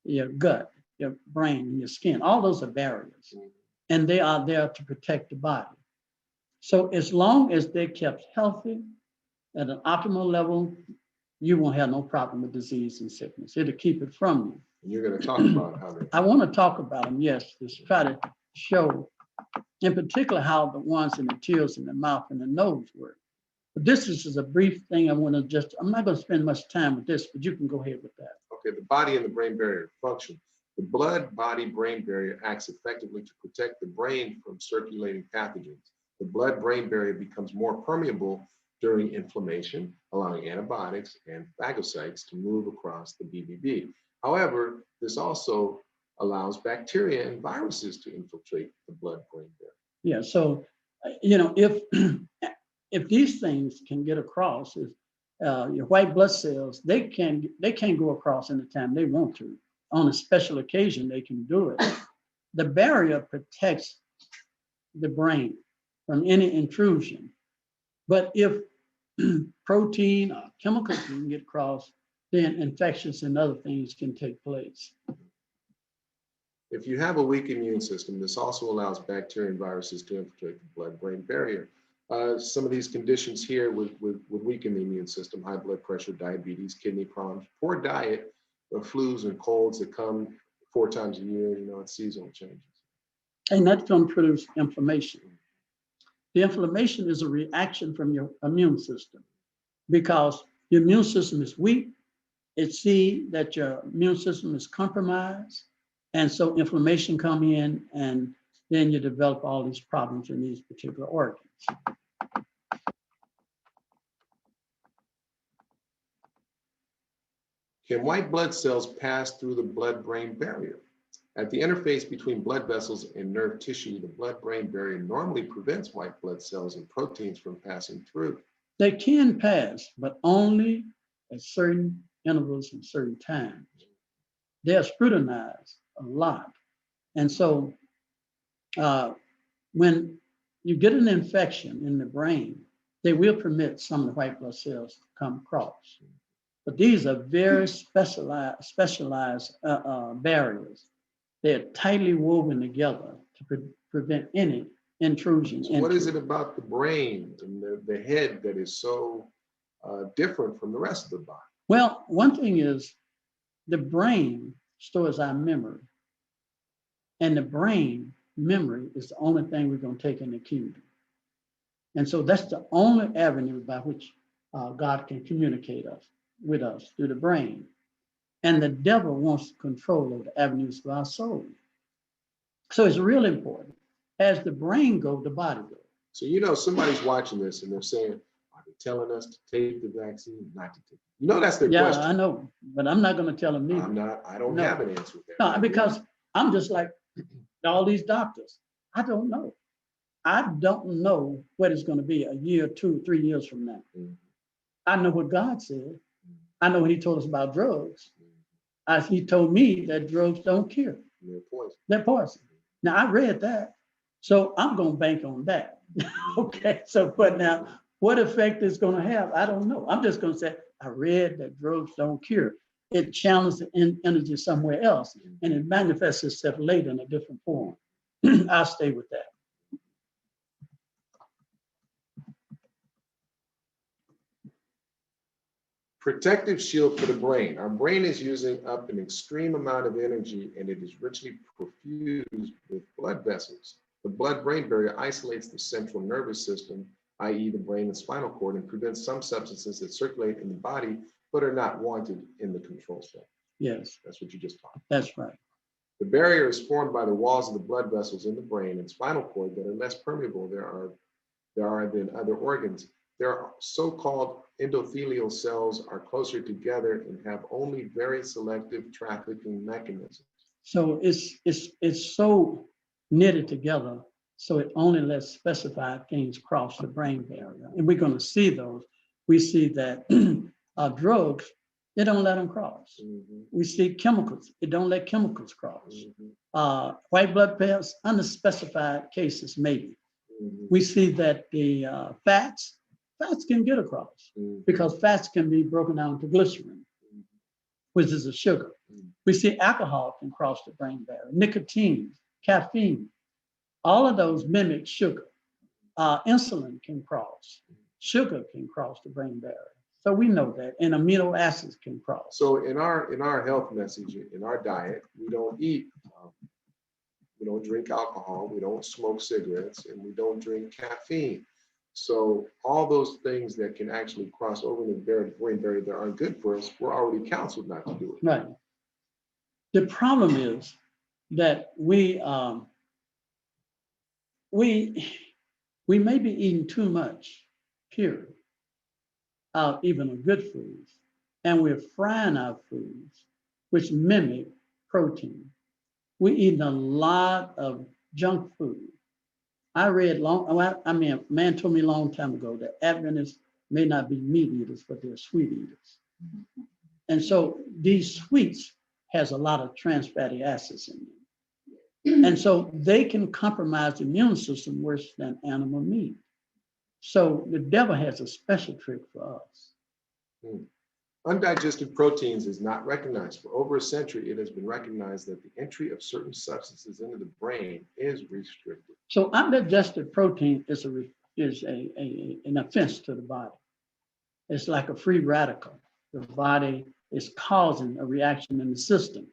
your gut, your brain, and your skin. All those are barriers. And they are there to protect the body. So as long as they're kept healthy at an optimal level, you won't have no problem with disease and sickness. It'll keep it from you. And you're going to talk about how they. I want to talk about them, yes, to try to show, in particular, how the ones in the tears in the mouth and the nose work. But this is just a brief thing. I'm not going to spend much time with this, but you can go ahead with that. Okay, the body and the brain barrier function. The blood-body-brain barrier acts effectively to protect the brain from circulating pathogens. The blood-brain barrier becomes more permeable during inflammation, allowing antibiotics and phagocytes to move across the BBB. However, this also allows bacteria and viruses to infiltrate the blood-brain barrier. Yeah, so, if these things can get across, your white blood cells, they can't go across anytime they want to. On a special occasion, they can do it. The barrier protects the brain from any intrusion. But if protein or chemicals can get across, then infections and other things can take place. If you have a weak immune system, this also allows bacteria and viruses to infiltrate the blood-brain barrier. Some of these conditions here would weaken the immune system: high blood pressure, diabetes, kidney problems, poor diet, flus and colds that come 4 times a year. It's seasonal changes. And that's going to produce inflammation. The inflammation is a reaction from your immune system because your immune system is weak. It sees that your immune system is compromised. And so inflammation come in, and then you develop all these problems in these particular organs. Can white blood cells pass through the blood-brain barrier? At the interface between blood vessels and nerve tissue, the blood-brain barrier normally prevents white blood cells and proteins from passing through. They can pass, but only at certain intervals and certain times. They are scrutinized a lot. And so when you get an infection in the brain, they will permit some of the white blood cells to come across. But these are very specialized barriers. They're tightly woven together to prevent any intrusion. So what is it about the brain and the head that is so different from the rest of the body? Well, one thing is the brain stores our memory. And the brain memory is the only thing we're going to take in the kingdom. And so that's the only avenue by which God can communicate with us through the brain. And the devil wants to control over the avenues of our soul. So it's really important. As the brain goes, the body goes. So somebody's watching this and they're saying, are they telling us to take the vaccine, not to take it? That's their question. Yeah, I know, but I'm not going to tell them neither. I don't have an answer with that. No, because I'm just like all these doctors. I don't know. I don't know what it's going to be a year, 2, 3 years from now. Mm-hmm. I know what God said. I know what he told us about drugs. He told me that drugs don't cure. They're poison. They're poison. Now, I read that, so I'm going to bank on that. Okay, so but now, what effect it's going to have, I don't know. I'm just going to say, I read that drugs don't cure. It channels the energy somewhere else, and it manifests itself later in a different form. I'll stay with that. Protective shield for the brain. Our brain is using up an extreme amount of energy, and it is richly perfused with blood vessels. The blood-brain barrier isolates the central nervous system, i.e. the brain and spinal cord, and prevents some substances that circulate in the body but are not wanted in the control cell. Yes. That's what you just talked about. That's right. The barrier is formed by the walls of the blood vessels in the brain and spinal cord that are less permeable than other organs. Their so-called endothelial cells are closer together and have only very selective trafficking mechanisms. So it's so knitted together, so it only lets specified things cross the brain barrier. And we're going to see those. We see that drugs, they don't let them cross. Mm-hmm. We see chemicals, it don't let chemicals cross. Mm-hmm. White blood cells, unspecified cases, maybe. Mm-hmm. We see that the fats can get across because fats can be broken down to glycerin, which is a sugar. We see alcohol can cross the brain barrier, nicotine, caffeine, all of those mimic sugar. Insulin can cross, sugar can cross the brain barrier. So we know that, and amino acids can cross. So in our health message, in our diet, we don't eat, we don't drink alcohol, we don't smoke cigarettes, and we don't drink caffeine. So all those things that can actually cross over the brain barrier that aren't good for us, we're already counseled not to do it. Right. The problem is that we may be eating too much, period, out even of good foods, and we're frying our foods, which mimic protein. We're eating a lot of junk food. A man told me a long time ago that Adventists may not be meat eaters, but they're sweet eaters. And so these sweets has a lot of trans fatty acids in them. And so they can compromise the immune system worse than animal meat. So the devil has a special trick for us. Undigested proteins is not recognized. For over a century, it has been recognized that the entry of certain substances into the brain is restricted. So undigested protein is an offense to the body. It's like a free radical. The body is causing a reaction in the system.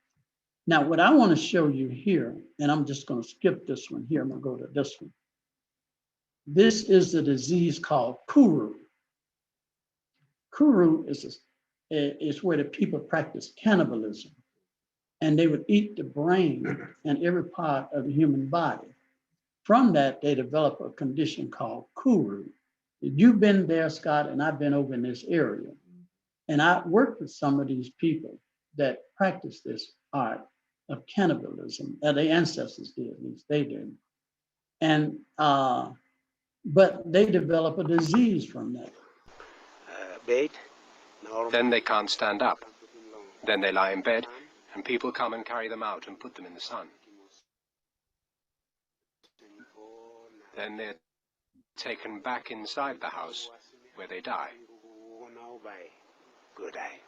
Now, what I want to show you here, and I'm just going to skip this one here, I'm going to go to this one. This is a disease called Kuru. Kuru is where the people practice cannibalism, and they would eat the brain and every part of the human body. From that, they develop a condition called Kuru. You've been there, Scott, and I've been over in this area. And I worked with some of these people that practice this art of cannibalism. Their ancestors did, at least they did. And, but they develop a disease from that. Then they can't stand up. Then they lie in bed, and people come and carry them out and put them in the sun. Then they're taken back inside the house, where they die. Good day.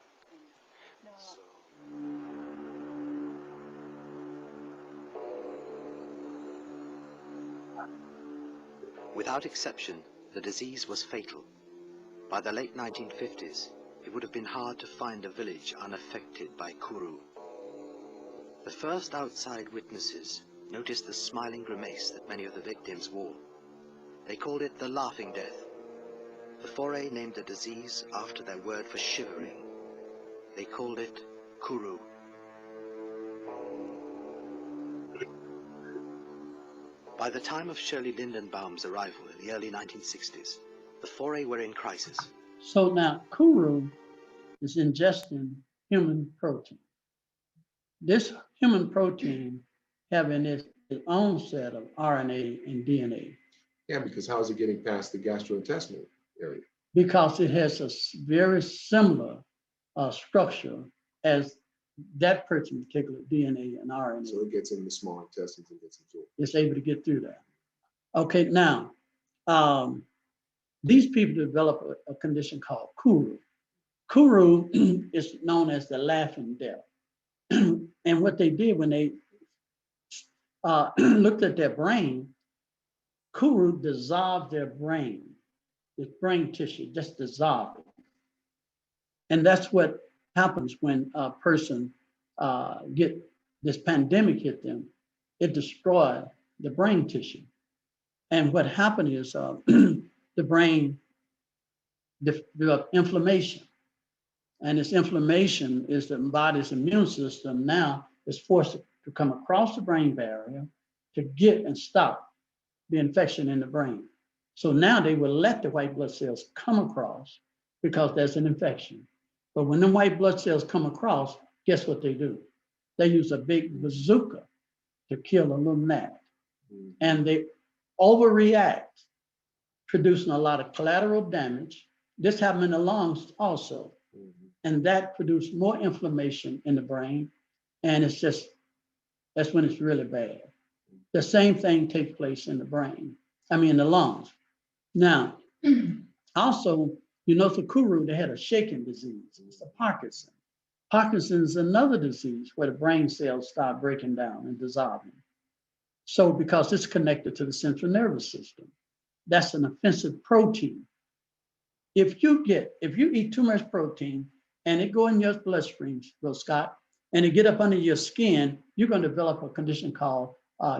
Without exception, the disease was fatal. By the late 1950s, it would have been hard to find a village unaffected by Kuru. The first outside witnesses noticed the smiling grimace that many of the victims wore. They called it the laughing death. The foray named the disease after their word for shivering. They called it Kuru. By the time of Shirley Lindenbaum's arrival in the early 1960s, the foray were in crisis. So now Kuru is ingesting human protein. This human protein having its own set of RNA and DNA. Yeah, because how is it getting past the gastrointestinal area? Because it has a very similar structure as that person's particular DNA and RNA. So it gets in the small intestines and gets absorbed. It's able to get through that. Okay, now, these people develop a condition called Kuru. Kuru is known as the laughing death. And what they did when they looked at their brain, Kuru dissolved their brain, the brain tissue, just dissolved it. And that's what happens when a person get this pandemic hit them. It destroyed the brain tissue. And what happened is the brain developed inflammation. And this inflammation is the body's immune system now is forced to come across the brain barrier to get and stop the infection in the brain. So now they will let the white blood cells come across because there's an infection. But when the white blood cells come across, guess what they do? They use a big bazooka to kill a little gnat. And they overreact, producing a lot of collateral damage. This happened in the lungs also. And that produced more inflammation in the brain. And it's just, that's when it's really bad. The same thing takes place in the brain, in the lungs. Now, also, you know, for Kuru, they had a shaking disease. It's a Parkinson. Parkinson is another disease where the brain cells start breaking down and dissolving. So because it's connected to the central nervous system, that's an offensive protein. If you eat too much protein and it go in your bloodstream, Scott, and it get up under your skin, you're going to develop a condition called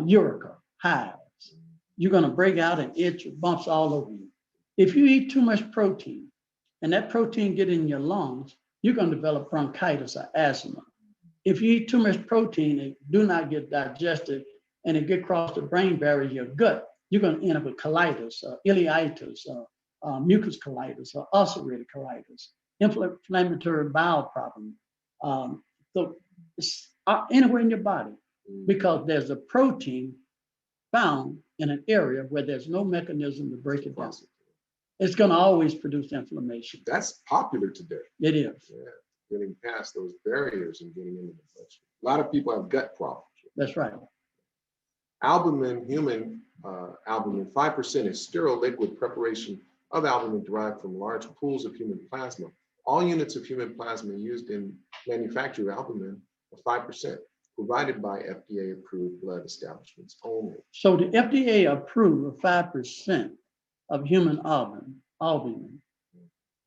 uricra, hives. You're going to break out and itch, bumps all over you. If you eat too much protein and that protein get in your lungs, you're going to develop bronchitis or asthma. If you eat too much protein, it do not get digested and it get across the brain barrier, your gut, you're going to end up with colitis, ileitis, mucus colitis, or ulcerative colitis, inflammatory bowel problem. So it's anywhere in your body because there's a protein found in an area where there's no mechanism to break it down. It's going to always produce inflammation. That's popular today. It is. Yeah, getting past those barriers and getting into the bloodstream. A lot of people have gut problems. That's right. Albumin, human albumin, 5% is sterile liquid preparation of albumin derived from large pools of human plasma. All units of human plasma used in manufacture of albumin are 5%, provided by FDA-approved blood establishments only. So the FDA approved 5% of human albumin.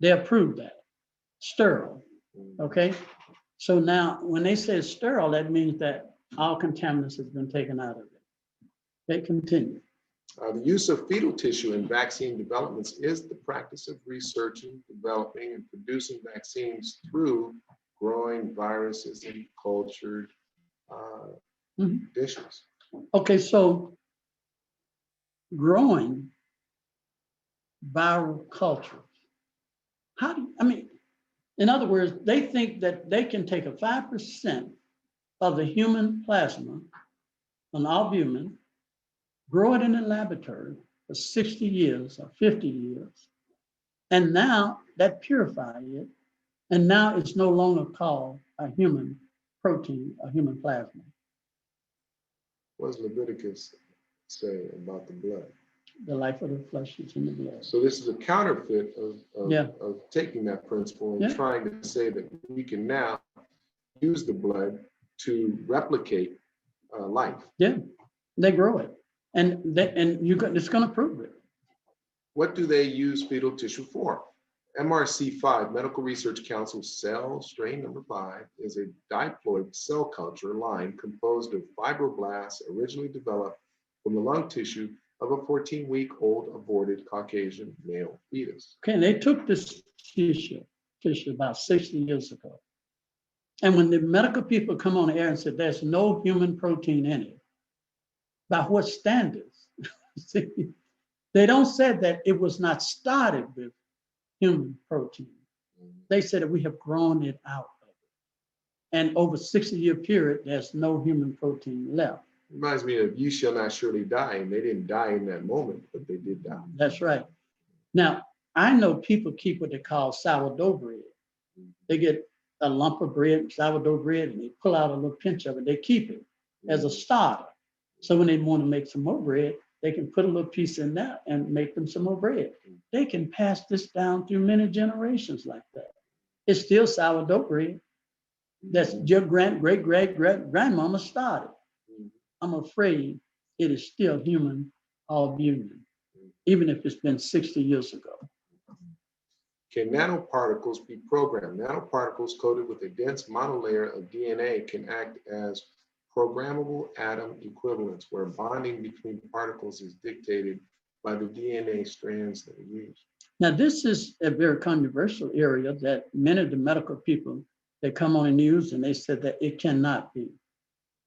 They approved that, sterile, okay? So now, when they say sterile, that means that all contaminants has been taken out of it. They continue. The use of fetal tissue in vaccine developments is the practice of researching, developing, and producing vaccines through growing viruses in cultured dishes. Okay, so growing viral cultures. How do you, I mean, in other words, they think that they can take a 5% of the human plasma, an albumin, grow it in a laboratory for 60 years or 50 years, and now that purifies it, and now it's no longer called a human protein, a human plasma. What does Leviticus say about the blood? The life of the flesh is in the blood. So this is a counterfeit of taking that principle and Yeah. trying to say that we can now use the blood to replicate life. Yeah, they grow it, and it's going to prove it. What do they use fetal tissue for? MRC5, Medical Research Council cell strain number 5, is a diploid cell culture line composed of fibroblasts originally developed from the lung tissue of a 14-week-old aborted Caucasian male fetus. Okay, and they took this tissue about 60 years ago. And when the medical people come on the air and said there's no human protein in it, by what standards? See, they don't say that it was not started with human protein. They said that we have grown it out of it. And over a 60-year period, there's no human protein left. Reminds me of "You shall not surely die," and they didn't die in that moment, but they did die. That's right. Now, I know people keep what they call sourdough bread. They get a lump of bread, sourdough bread, and they pull out a little pinch of it. They keep it as a starter. So when they want to make some more bread, they can put a little piece in there and make them some more bread. They can pass this down through many generations like that. It's still sourdough bread. That's your great-great-great-grandmama started. I'm afraid it is still human albumin, even if it's been 60 years ago. Can nanoparticles be programmed? Nanoparticles coated with a dense monolayer of DNA can act as programmable atom equivalents, where bonding between particles is dictated by the DNA strands that are used. Now, this is a very controversial area that many of the medical people, they come on the news and they said that it cannot be,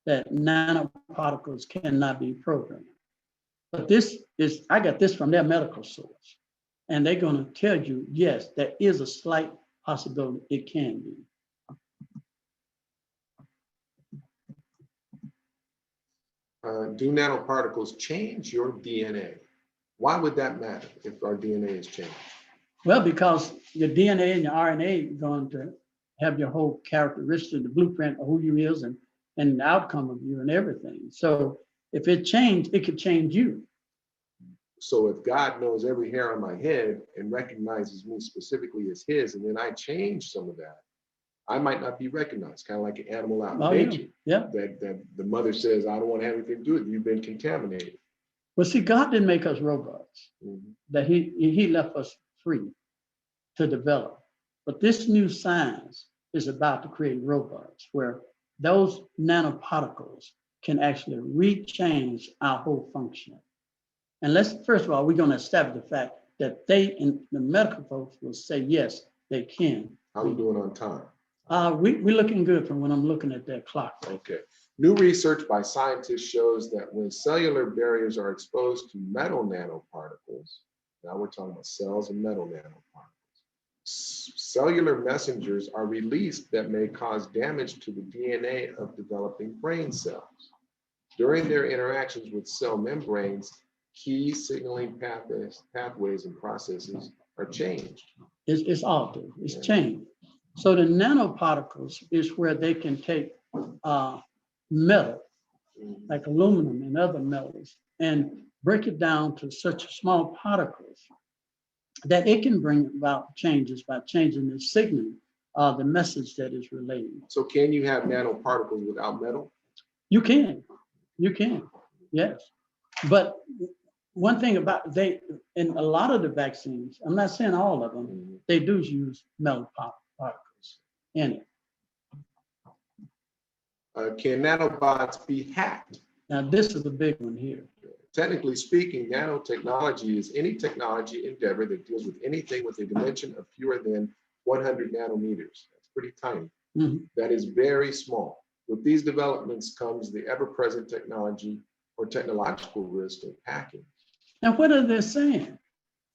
that nanoparticles cannot be programmed. But this is, I got this from their medical source. And they're going to tell you, yes, there is a slight possibility it can be. Do nanoparticles change your DNA? Why would that matter if our DNA is changed? Well, because your DNA and your RNA are going to have your whole characteristic, the blueprint of who you is and the outcome of you and everything. So if it changed, it could change you. So if God knows every hair on my head and recognizes me specifically as his, and then I change some of that, I might not be recognized, kind of like an animal out in nature. Yeah. That the mother says, I don't want to have anything to do with it. You've been contaminated. Well, see, God didn't make us robots. That he left us free to develop. But this new science is about to create robots where those nanoparticles can actually rechange our whole function. And first of all, we're going to establish the fact that they, and the medical folks will say, yes, they can. How are we doing on time? We're looking good from when I'm looking at that clock. Okay. New research by scientists shows that when cellular barriers are exposed to metal nanoparticles, now we're talking about cells and metal nanoparticles, cellular messengers are released that may cause damage to the DNA of developing brain cells. During their interactions with cell membranes, key signaling pathways and processes are changed. It's altered, it's Yeah. changed. So the nanoparticles is where they can take metal, Mhm. like aluminum and other metals, and break it down to such small particles that it can bring about changes by changing the signal, the message that is relayed. So can you have nanoparticles without metal? You can, yes. But one thing about in a lot of the vaccines, I'm not saying all of them, Mhm. they do use metal particles in it. Can nanobots be hacked? Now, this is a big one here. Technically speaking, nanotechnology is any technology endeavor that deals with anything with a dimension of fewer than 100 nanometers. That's pretty tiny. Mhm. That is very small. With these developments comes the ever-present technology or technological risk of hacking. And what are they saying?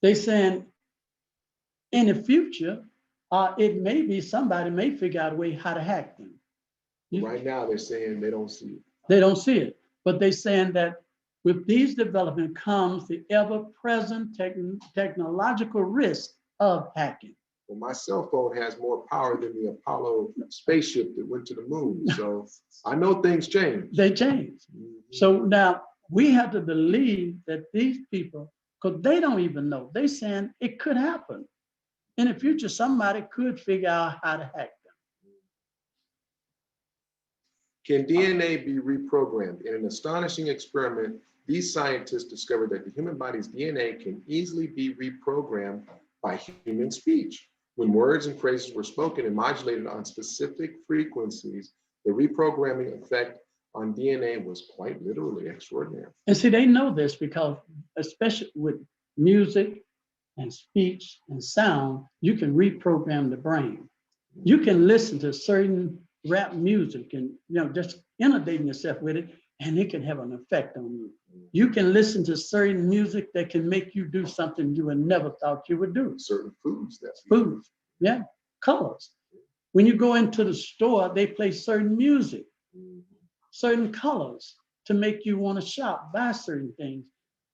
They're saying in the future, it may be somebody may figure out a way how to hack them. Right now, they're saying they don't see it. They don't see it, but they're saying that with these development comes the ever-present technological risk of hacking. Well, my cell phone has more power than the Apollo spaceship that went to the moon. So I know things change. They change. Mhm. So now we have to believe that these people, because they don't even know, they're saying it could happen. In the future, somebody could figure out how to hack them. Can DNA be reprogrammed? In an astonishing experiment, these scientists discovered that the human body's DNA can easily be reprogrammed by human speech. When words and phrases were spoken and modulated on specific frequencies, the reprogramming effect on DNA was quite literally extraordinary. And see, they know this because, especially with music and speech and sound, you can reprogram the brain. You can listen to certain rap music and just inundating yourself with it, and it can have an effect on you. You can listen to certain music that can make you do something you would never thought you would do. Certain foods, that's Food, yeah, colors. When you go into the store, they play certain music, certain colors to make you want to shop, buy certain things.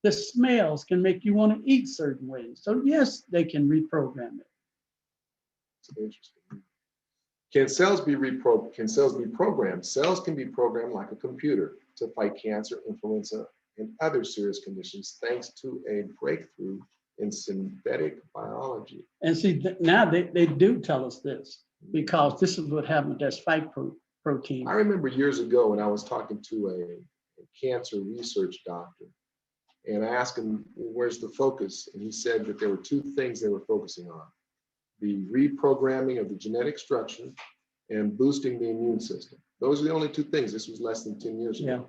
The smells can make you want to eat certain ways. So yes, they can reprogram it. interesting. Can cells be programmed? Cells can be programmed like a computer to fight cancer, influenza, and other serious conditions thanks to a breakthrough in synthetic biology. And see, now they do tell us this because this is what happened with that spike protein. I remember years ago when I was talking to a cancer research doctor, and I asked him, where's the focus? And he said that there were two things they were focusing on: the reprogramming of the genetic structure and boosting the immune system. Those are the only two things. This was less than 10 years ago. Yeah.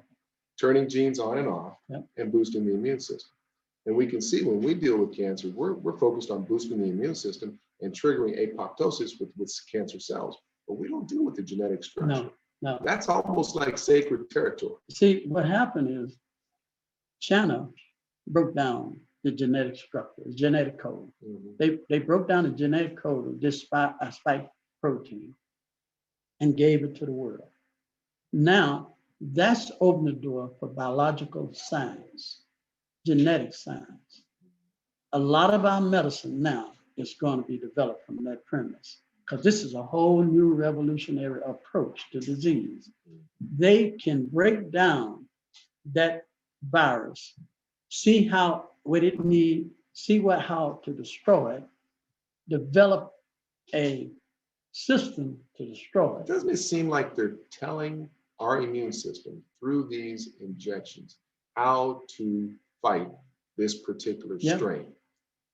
Turning genes on and off, yeah, and boosting the immune system. And we can see when we deal with cancer, we're focused on boosting the immune system and triggering apoptosis with cancer cells, but we don't deal with the genetic structure. No. That's almost like sacred territory. See, what happened is China broke down the genetic structure, the genetic code. Mhm. They broke down the genetic code of this spike protein and gave it to the world. Now, that's opened the door for biological science, genetic science. A lot of our medicine now is going to be developed from that premise because this is a whole new revolutionary approach to disease. They can break down that virus, see what it needs, see how to destroy it, develop a system to destroy it. Doesn't it seem like they're telling our immune system through these injections how to fight this particular Yeah. strain?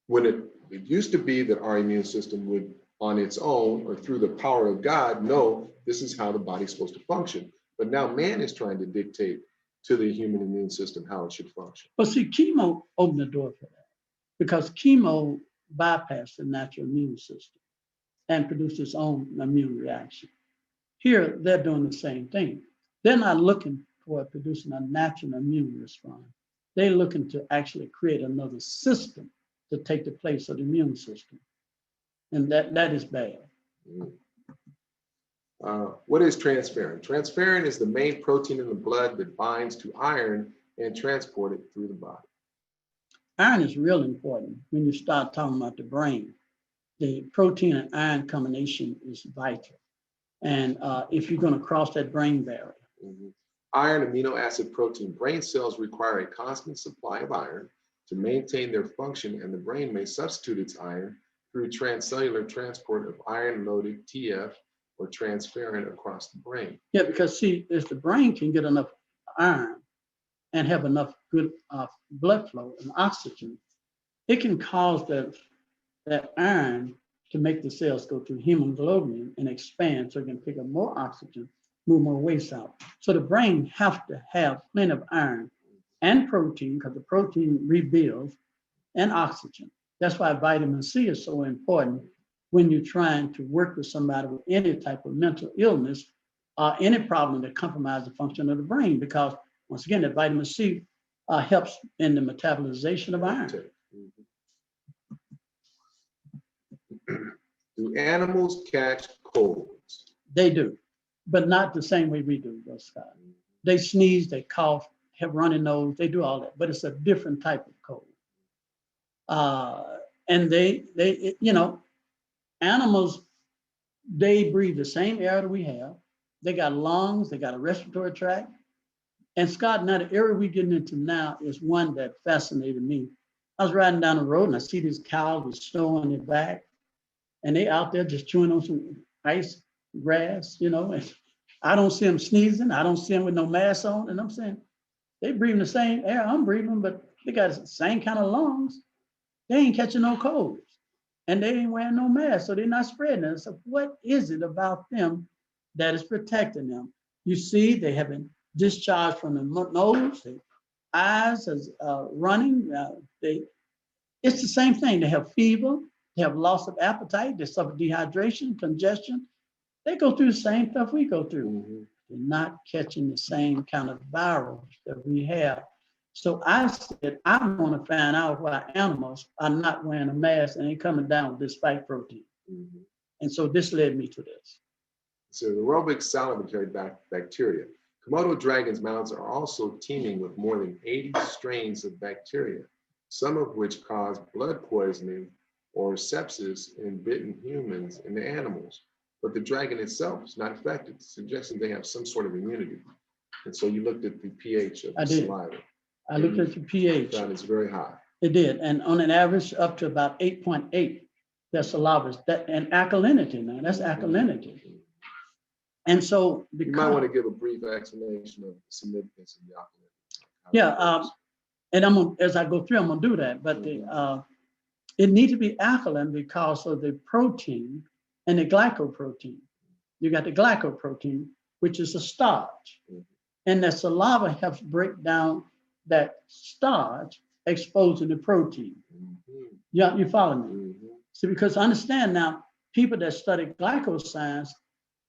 When it used to be that our immune system would, on its own or through the power of God, know this is how the body's supposed to function. But now man is trying to dictate to the human immune system how it should function. But see, chemo opened the door for that because chemo bypassed the natural immune system and produced its own immune reaction. Here, they're doing the same thing. They're not looking for producing a natural immune response. They're looking to actually create another system to take the place of the immune system. And that is bad. What is transferrin? Transferrin is the main protein in the blood that binds to iron and transport it through the body. iron is real important when you start talking about the brain. The protein and iron combination is vital. And if you're going to cross that brain barrier. Iron, amino acid, protein. Brain cells require a constant supply of iron to maintain their function, and the brain may substitute its iron through transcellular transport of iron-loaded TF or transferrin across the brain. Yeah, because see, if the brain can get enough iron and have enough good blood flow and oxygen, it can cause that iron to make the cells go through hemoglobin and expand so it can pick up more oxygen, move more waste out. So the brain has to have plenty of iron and protein, because the protein rebuilds, and oxygen. That's why vitamin C is so important when you're trying to work with somebody with any type of mental illness or any problem that compromises the function of the brain, because once again, that vitamin C helps in the metabolization of iron. Do animals catch colds? They do, but not the same way we do, Scott. They sneeze, they cough, have runny nose, they do all that, but it's a different type of cold. And animals, they breathe the same air that we have. They got lungs, they got a respiratory tract. And Scott, now the area we're getting into now is one that fascinated me. I was riding down the road and I see these cows with snow on their back, and they out there just chewing on some ice grass, and I don't see them sneezing. I don't see them with no mask on. And I'm saying, they breathing the same air I'm breathing, but they got the same kind of lungs. They ain't catching no colds, and they ain't wearing no mask, so they're not spreading it. So what is it about them that is protecting them? You see, they have been discharged from the nose, the eyes is running. It's the same thing. They have fever, they have loss of appetite, they suffer dehydration, congestion. They go through the same stuff we go through. They're not catching the same kind of virus that we have. So I said, I want to find out why animals are not wearing a mask and ain't coming down with this spike protein. And so this led me to this. So the aerobic salivary bacteria. Komodo dragons' mouths are also teeming with more than 80 strains of bacteria, some of which cause blood poisoning or sepsis in bitten humans and the animals. But the dragon itself is not affected, suggesting they have some sort of immunity. And so you looked at the pH of the saliva. I looked at the pH. Found it's very high. It did, and on an average up to about 8.8. Their saliva, and alkalinity now, that's alkalinity. And so you might want to give a brief explanation of the significance of the alkalinity. Yeah, and as I go through, I'm gonna do that, but it needs to be alkaline because of the protein and the glycoprotein. You got the glycoprotein, which is the starch, and the saliva helps break down that starch, exposing the protein. Yeah, you follow me? See, because understand now, people that study glycoscience,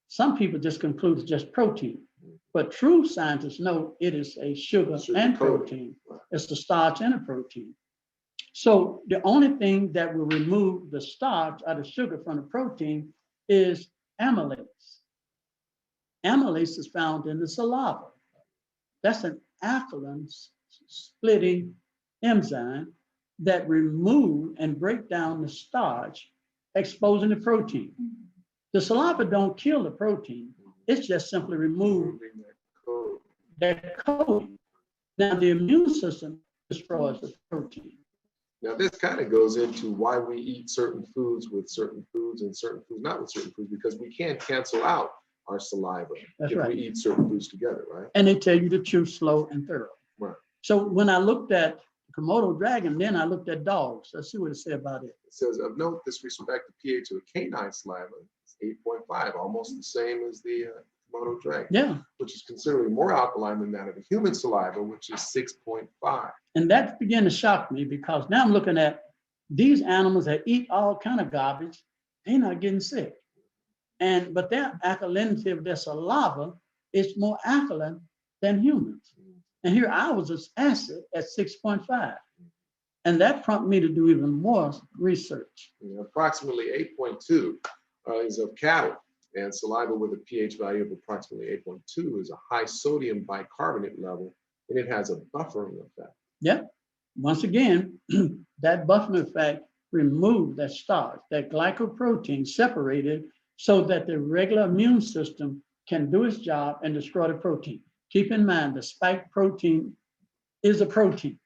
some people just conclude it's just protein, but true scientists know it is a sugar and protein. It's the starch and a protein. So the only thing that will remove the starch or the sugar from the protein is amylase. Amylase is found in the saliva. That's an alkaline splitting enzyme that remove and break down the starch, exposing the protein. The saliva don't kill the protein. It's just simply remove that code. Now the immune system destroys the protein. Now this kind of goes into why we eat certain foods with certain foods and certain foods not with certain foods, because we can't cancel out our saliva if we eat certain foods together, right? And they tell you to chew slow and thorough. Right. So when I looked at Komodo dragon, then I looked at dogs. Let's see what it says about it. It says, of note, this respect the pH of a canine saliva is 8.5, almost the same as the Komodo dragon. Yeah. Which is considerably more alkaline than that of a human saliva, which is 6.5. And that began to shock me because now I'm looking at these animals that eat all kind of garbage, they're not getting sick. But their alkalinity of their saliva is more alkaline than humans. And here I was acid at 6.5. And that prompted me to do even more research. Approximately 8.2 is of cattle, and saliva with a pH value of approximately 8.2 is a high sodium bicarbonate level, and it has a buffering effect. Yeah. Once again, that buffering effect removed that starch, that glycoprotein separated so that the regular immune system can do its job and destroy the protein. Keep in mind, the spike protein is a protein,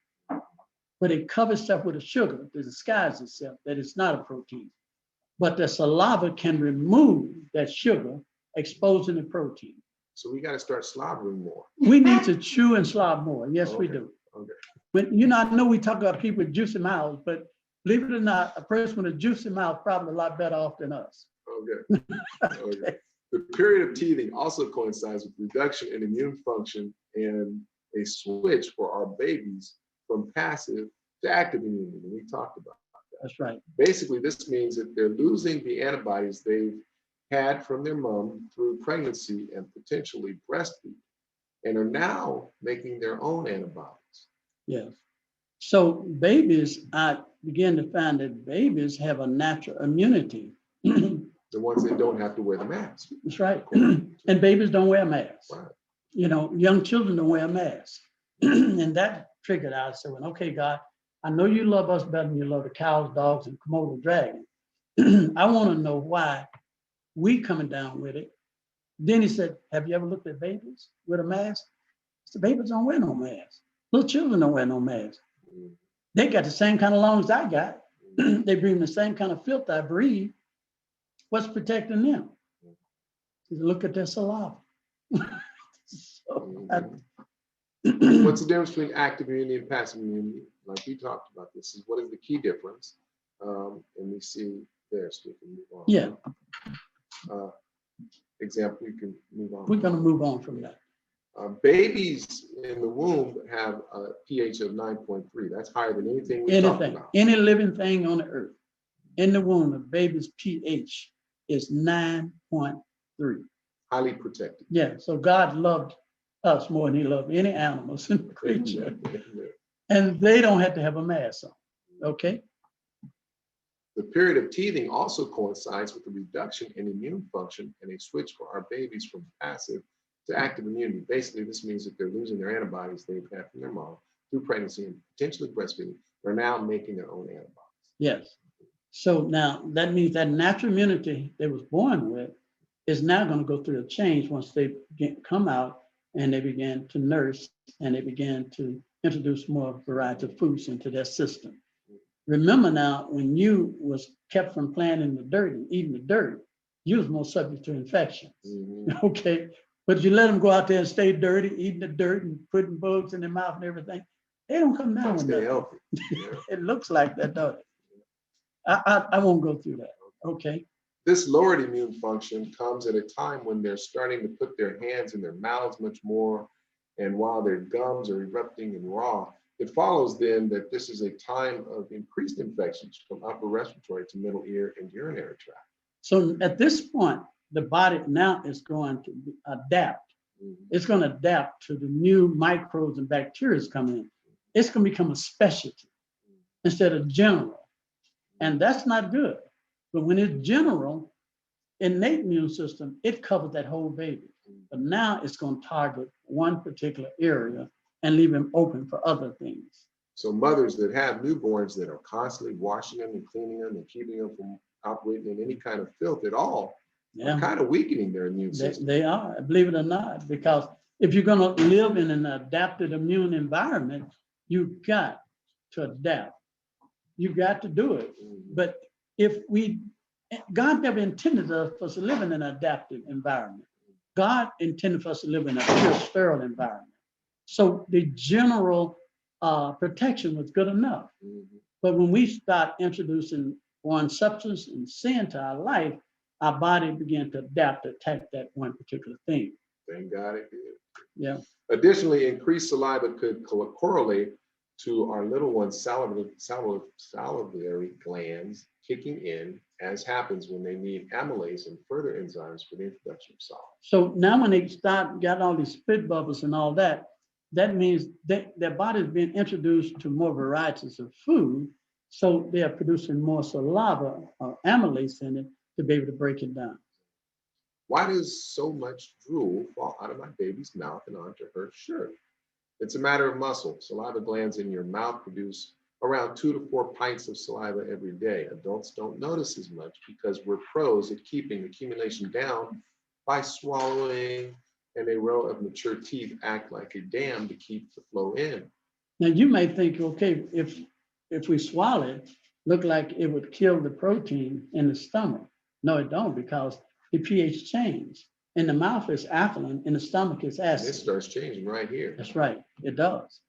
but it covers itself with a sugar to disguise itself that it's not a protein. But the saliva can remove that sugar, exposing the protein. So we got to start slobbering more. We need to chew and slob more. Yes, we do. Okay. But I know we talk about people with juicy mouths, but believe it or not, a person with a juicy mouth probably a lot better off than us. Okay. Okay. The period of teething also coincides with reduction in immune function and a switch for our babies from passive to active immunity. We talked about that. That's right. Basically, this means that they're losing the antibodies they've had from their mom through pregnancy and potentially breastfeeding, and are now making their own antibodies. Yes. So babies, I begin to find that babies have a natural immunity. The ones that don't have to wear the mask. That's right. And babies don't wear masks. Right. Young children don't wear masks. And that triggered out. I said, well, okay, God, I know you love us better than you love the cows, dogs, and Komodo dragon. I want to know why we coming down with it. Then he said, have you ever looked at babies with a mask? I said, babies don't wear no mask. Little children don't wear no mask. They got the same kind of lungs I got. They breathe the same kind of filth I breathe. What's protecting them? Look at their saliva. What's the difference between active immunity and passive immunity? Like we talked about, this is what is the key difference? And we see there, so we can move on. Yeah. Example, you can move on. We're going to move on from that. Babies in the womb have a pH of 9.3. That's higher than anything we talked about. Any living thing on the earth, in the womb, a baby's pH is 9.3. Highly protected. Yeah, so God loved us more than he loved any animals and creature. And they don't have to have a mask on, okay? The period of teething also coincides with the reduction in immune function and a switch for our babies from passive to active immunity. Basically, this means that they're losing their antibodies they've had from their mom through pregnancy and potentially breastfeeding. They're now making their own antibodies. Yes. So now that means that natural immunity they was born with is now going to go through a change once they come out and they begin to nurse and they begin to introduce more variety of foods into their system. Remember now, when you was kept from playing in the dirt and eating the dirt, you was more subject to infections. Mm-hmm. Okay. But you let them go out there and stay dirty, eating the dirt and putting bugs in their mouth and everything. They don't come down with that. It looks like that, don't it? I won't go through that. Okay. This lowered immune function comes at a time when they're starting to put their hands in their mouths much more, and while their gums are erupting and raw. It follows then that this is a time of increased infections from upper respiratory to middle ear and urinary tract. So at this point, the body now is going to adapt. Mm-hmm. It's going to adapt to the new microbes and bacteria coming in. It's going to become a specialty instead of general. And that's not good. But when it's general, innate immune system, it covers that whole baby. But now it's going to target one particular area and leave them open for other things. So mothers that have newborns that are constantly washing them and cleaning them and keeping them from operating in any kind of filth at all, are kind of weakening their immune system. They are, believe it or not, because if you're going to live in an adapted immune environment, you've got to adapt. You've got to do it. But God never intended us for us to live in an adaptive environment. God intended for us to live in a pure, sterile environment. So the general protection was good enough. Mm-hmm. But when we start introducing one substance and sin to our life, our body began to adapt to attack that one particular thing. Thank God it did. Yeah. Additionally, increased saliva could correlate to our little one's salivary glands kicking in, as happens when they need amylase and further enzymes for the introduction of solids. So now when they got all these spit bubbles and all that, that means their body is being introduced to more varieties of food. So they are producing more saliva or amylase in it to be able to break it down. Why does so much drool fall out of my baby's mouth and onto her shirt? It's a matter of muscle. Saliva glands in your mouth produce around 2 to 4 pints of saliva every day. Adults don't notice as much because we're pros at keeping accumulation down by swallowing, and a row of mature teeth act like a dam to keep the flow in. Now you may think, okay, if we swallow it, look like it would kill the protein in the stomach. No, it don't, because the pH change. In the mouth is alkaline, in the stomach is And it acid. starts changing right here. That's right, it does.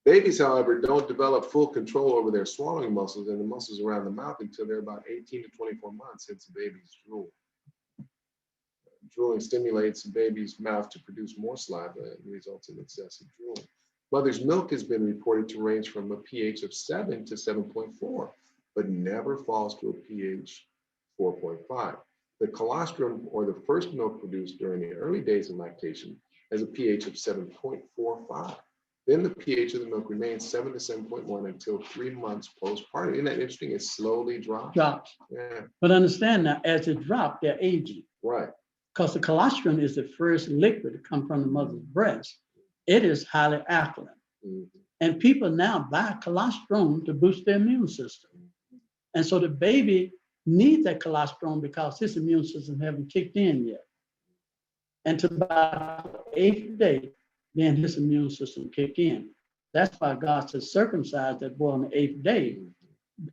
Babies, however, don't develop full control over their swallowing muscles and the muscles around the mouth until they're about 18 to 24 months, hence a baby's drool. Drooling stimulates the baby's mouth to produce more saliva and results in excessive drooling. Mother's milk has been reported to range from a pH of 7 to 7.4, but never falls to a pH 4.5. The colostrum, or the first milk produced during the early days of lactation, has a pH of 7.45. Then the pH of the milk remains 7 to 7.1 until 3 months postpartum. Isn't that interesting? It slowly drops. Drops. Yeah, But understand now, as it drops, they're aging. right. Because the colostrum is the first liquid to come from the mother's breast. It is highly alkaline. Mhm. And people now buy colostrum to boost their immune system. And so the baby needs that colostrum because his immune system hasn't kicked in yet. And to about the 8th day, then his immune system kick in. That's why God said circumcise that boy on the 8th day.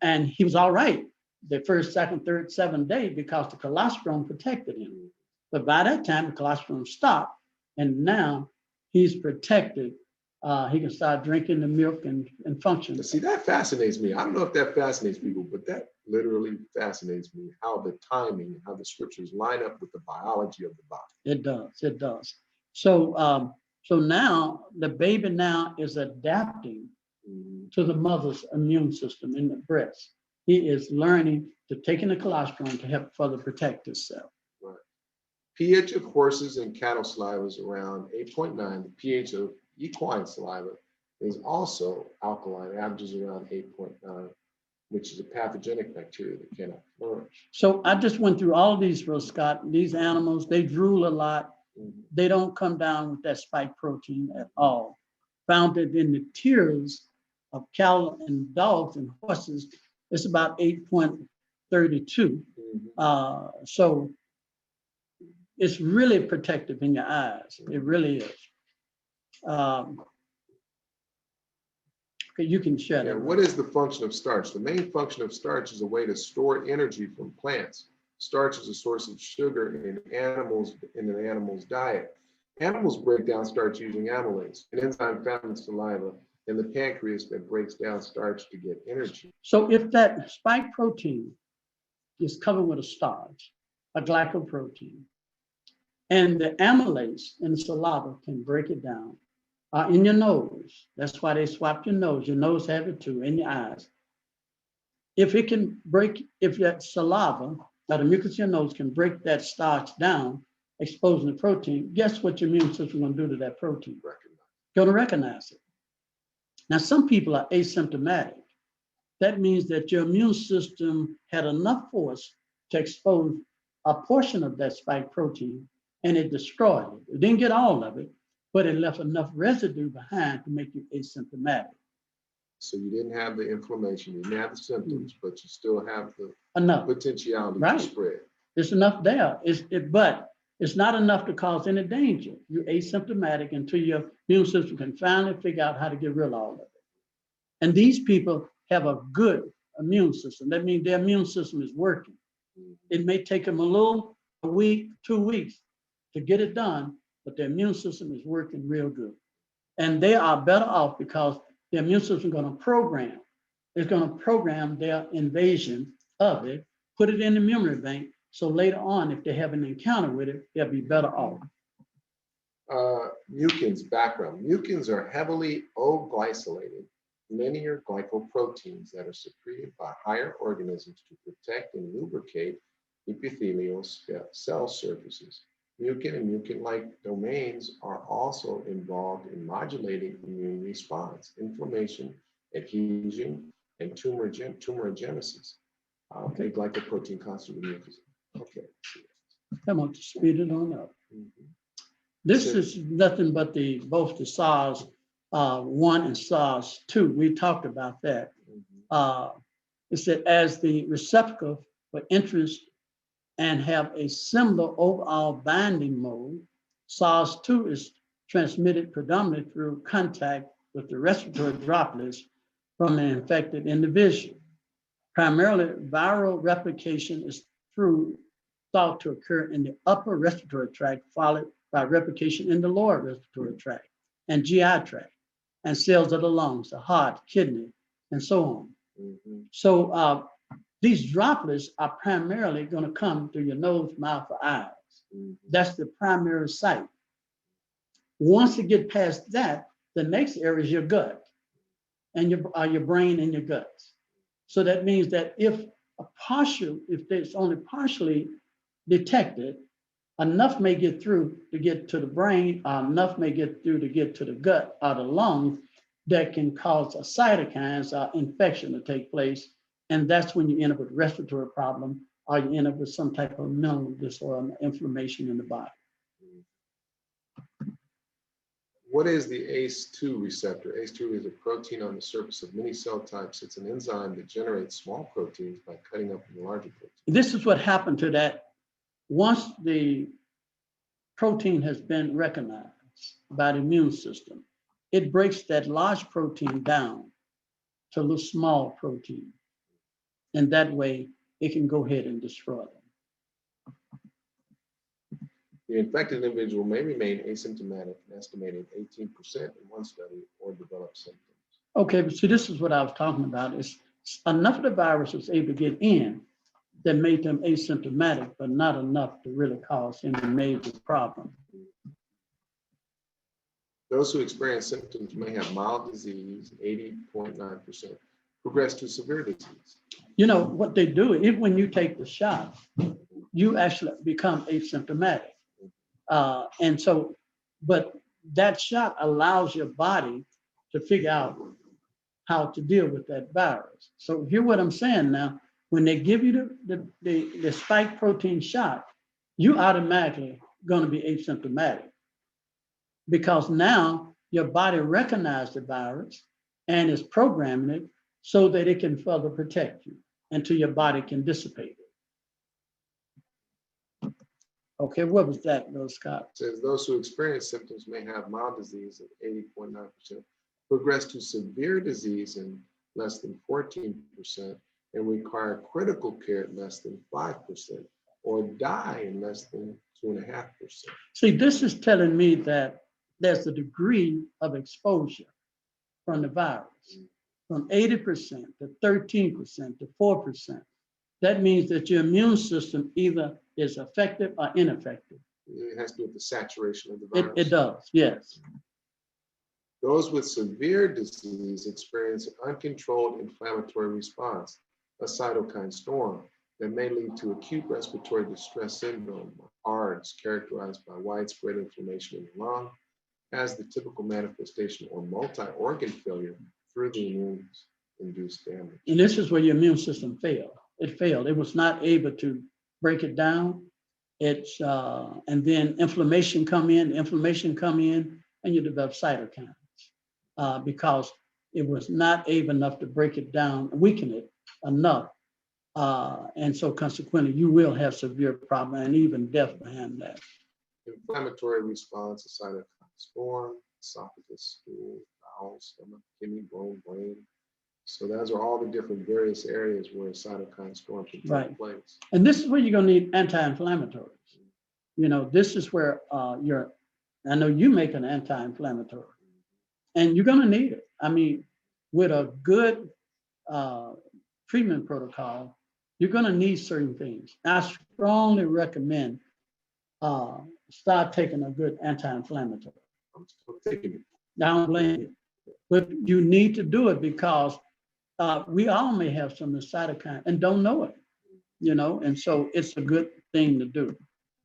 And he was all right the first, second, third, 7th day because the colostrum protected him. But by that time, the colostrum stopped, and now he's protected. He can start drinking the milk and function. See, that fascinates me. I don't know if that fascinates people, but that literally fascinates me, how the timing, how the scriptures line up with the biology of the body. It does, it does. So, so now the baby now is adapting to the mother's immune system in the breast. He is learning to take in the colostrum to help further protect himself. Right. pH of horses and cattle saliva is around 8.9. The pH of equine saliva is also alkaline, averages around 8.9, which is a pathogenic bacteria that cannot flourish. So I just went through all of these, Rose Scott. These animals, they drool a lot. They don't come down with that spike protein at all. Found it in the tears of cattle and dogs and horses. It's about 8.32. So it's really protective in your eyes. It really is. Okay, you can share that. What is the function of starch? The main function of starch is a way to store energy from plants. Starch is a source of sugar in an animal's diet. Animals break down starch using amylase, an enzyme found in saliva and the pancreas that breaks down starch to get energy. So if that spike protein is covered with a starch, a glycoprotein, and the amylase in the saliva can break it down, in your nose, that's why they swapped your nose have it too, in your eyes. If it can break, if that saliva, or the mucus in your nose can break that starch down, exposing the protein, guess what your immune system is going to do to that protein? Going to recognize it. Now, some people are asymptomatic. That means that your immune system had enough force to expose a portion of that spike protein, and it destroyed it. It didn't get all of it, but it left enough residue behind to make you asymptomatic. So you didn't have the inflammation, you didn't have the symptoms, but you still have the Enough. potentiality Right. to spread. It's enough there. But it's not enough to cause any danger. You're asymptomatic until your immune system can finally figure out how to get rid of all of it. And these people have a good immune system. That means their immune system is working. It may take them a week, 2 weeks to get it done, but their immune system is working real good. And they are better off because their immune system is going to program. It's going to program their invasion of it, put it in the memory bank, so later on, if they have an encounter with it, they'll be better off. Mucins, background. Mucins are heavily O-glycosylated linear glycoproteins that are secreted by higher organisms to protect and lubricate epithelial cell surfaces. Mucin and mucin-like domains are also involved in modulating immune response, inflammation, adhesion, and tumorigenesis. A glycoprotein constitutes mucus. Okay. Come on, to speed it on up. This is nothing but both the SARS 1 and SARS-2. We talked about that. It said as the receptacle for interest and have a similar overall binding mode, SARS-2 is transmitted predominantly through contact with the respiratory droplets from an infected individual. Primarily, viral replication is thought to occur in the upper respiratory tract, followed by replication in the lower respiratory tract and GI tract, and cells of the lungs, the heart, kidney, and so on. So these droplets are primarily going to come through your nose, mouth, or eyes. That's the primary site. Once you get past that, the next area is your gut and your brain and your guts. So that means that if it's only partially detected, enough may get through to get to the brain, or enough may get through to get to the gut or the lungs that can cause a cytokines or infection to take place. And that's when you end up with respiratory problem, or you end up with some type of mental disorder, inflammation in the body. What is the ACE2 receptor? ACE2 is a protein on the surface of many cell types. It's an enzyme that generates small proteins by cutting up the larger proteins. This is what happened to that. Once the protein has been recognized by the immune system, it breaks that large protein down to a little small protein. And that way it can go ahead and destroy them. The infected individual may remain asymptomatic, an estimated 18% in one study, or develop symptoms. Okay, but see, this is what I was talking about. It's enough of the virus was able to get in that made them asymptomatic, but not enough to really cause any major problem. Those who experience symptoms may have mild disease, 80.9%, progress to severe disease. You know, what they do, even when you take the shot, you actually become asymptomatic. And so, but that shot allows your body to figure out how to deal with that virus. So hear what I'm saying now. When they give you the spike protein shot, you automatically going to be asymptomatic, because now your body recognizes the virus and is programming it so that it can further protect you until your body can dissipate it. Okay, what was that, Bill Scott? It says those who experience symptoms may have mild disease at 80.9%, progress to severe disease in less than 14%, and require critical care at less than 5%, or die in less than 2.5%. See, this is telling me that there's a degree of exposure from the virus, from 80% to 13% to 4%. That means that your immune system either is effective or ineffective. It has to do with the saturation of the virus. It does, yes. Those with severe disease experience an uncontrolled inflammatory response, a cytokine storm that may lead to acute respiratory distress syndrome, or ARDS, characterized by widespread inflammation in the lung, as the typical manifestation, or multi-organ failure through the immune-induced damage. And this is where your immune system failed. It failed. It was not able to break it down. And then inflammation come in, and you develop cytokines because it was not able enough to break it down, weaken it enough. And so consequently, you will have severe problem and even death behind that. Inflammatory response, a cytokine storm, esophagus, stool, bowel, stomach, kidney, bone, brain. So those are all the different various areas where a cytokine storm can take place. And this is where you're going to need anti-inflammatories. You know, this is where I know you make an anti-inflammatory, and you're going to need it. I mean, with a good treatment protocol, you're going to need certain things. I strongly recommend start taking a good anti-inflammatory. I'm still taking it. I don't blame you, but you need to do it because we all may have some of the cytokine and don't know it, you know, and so it's a good thing to do.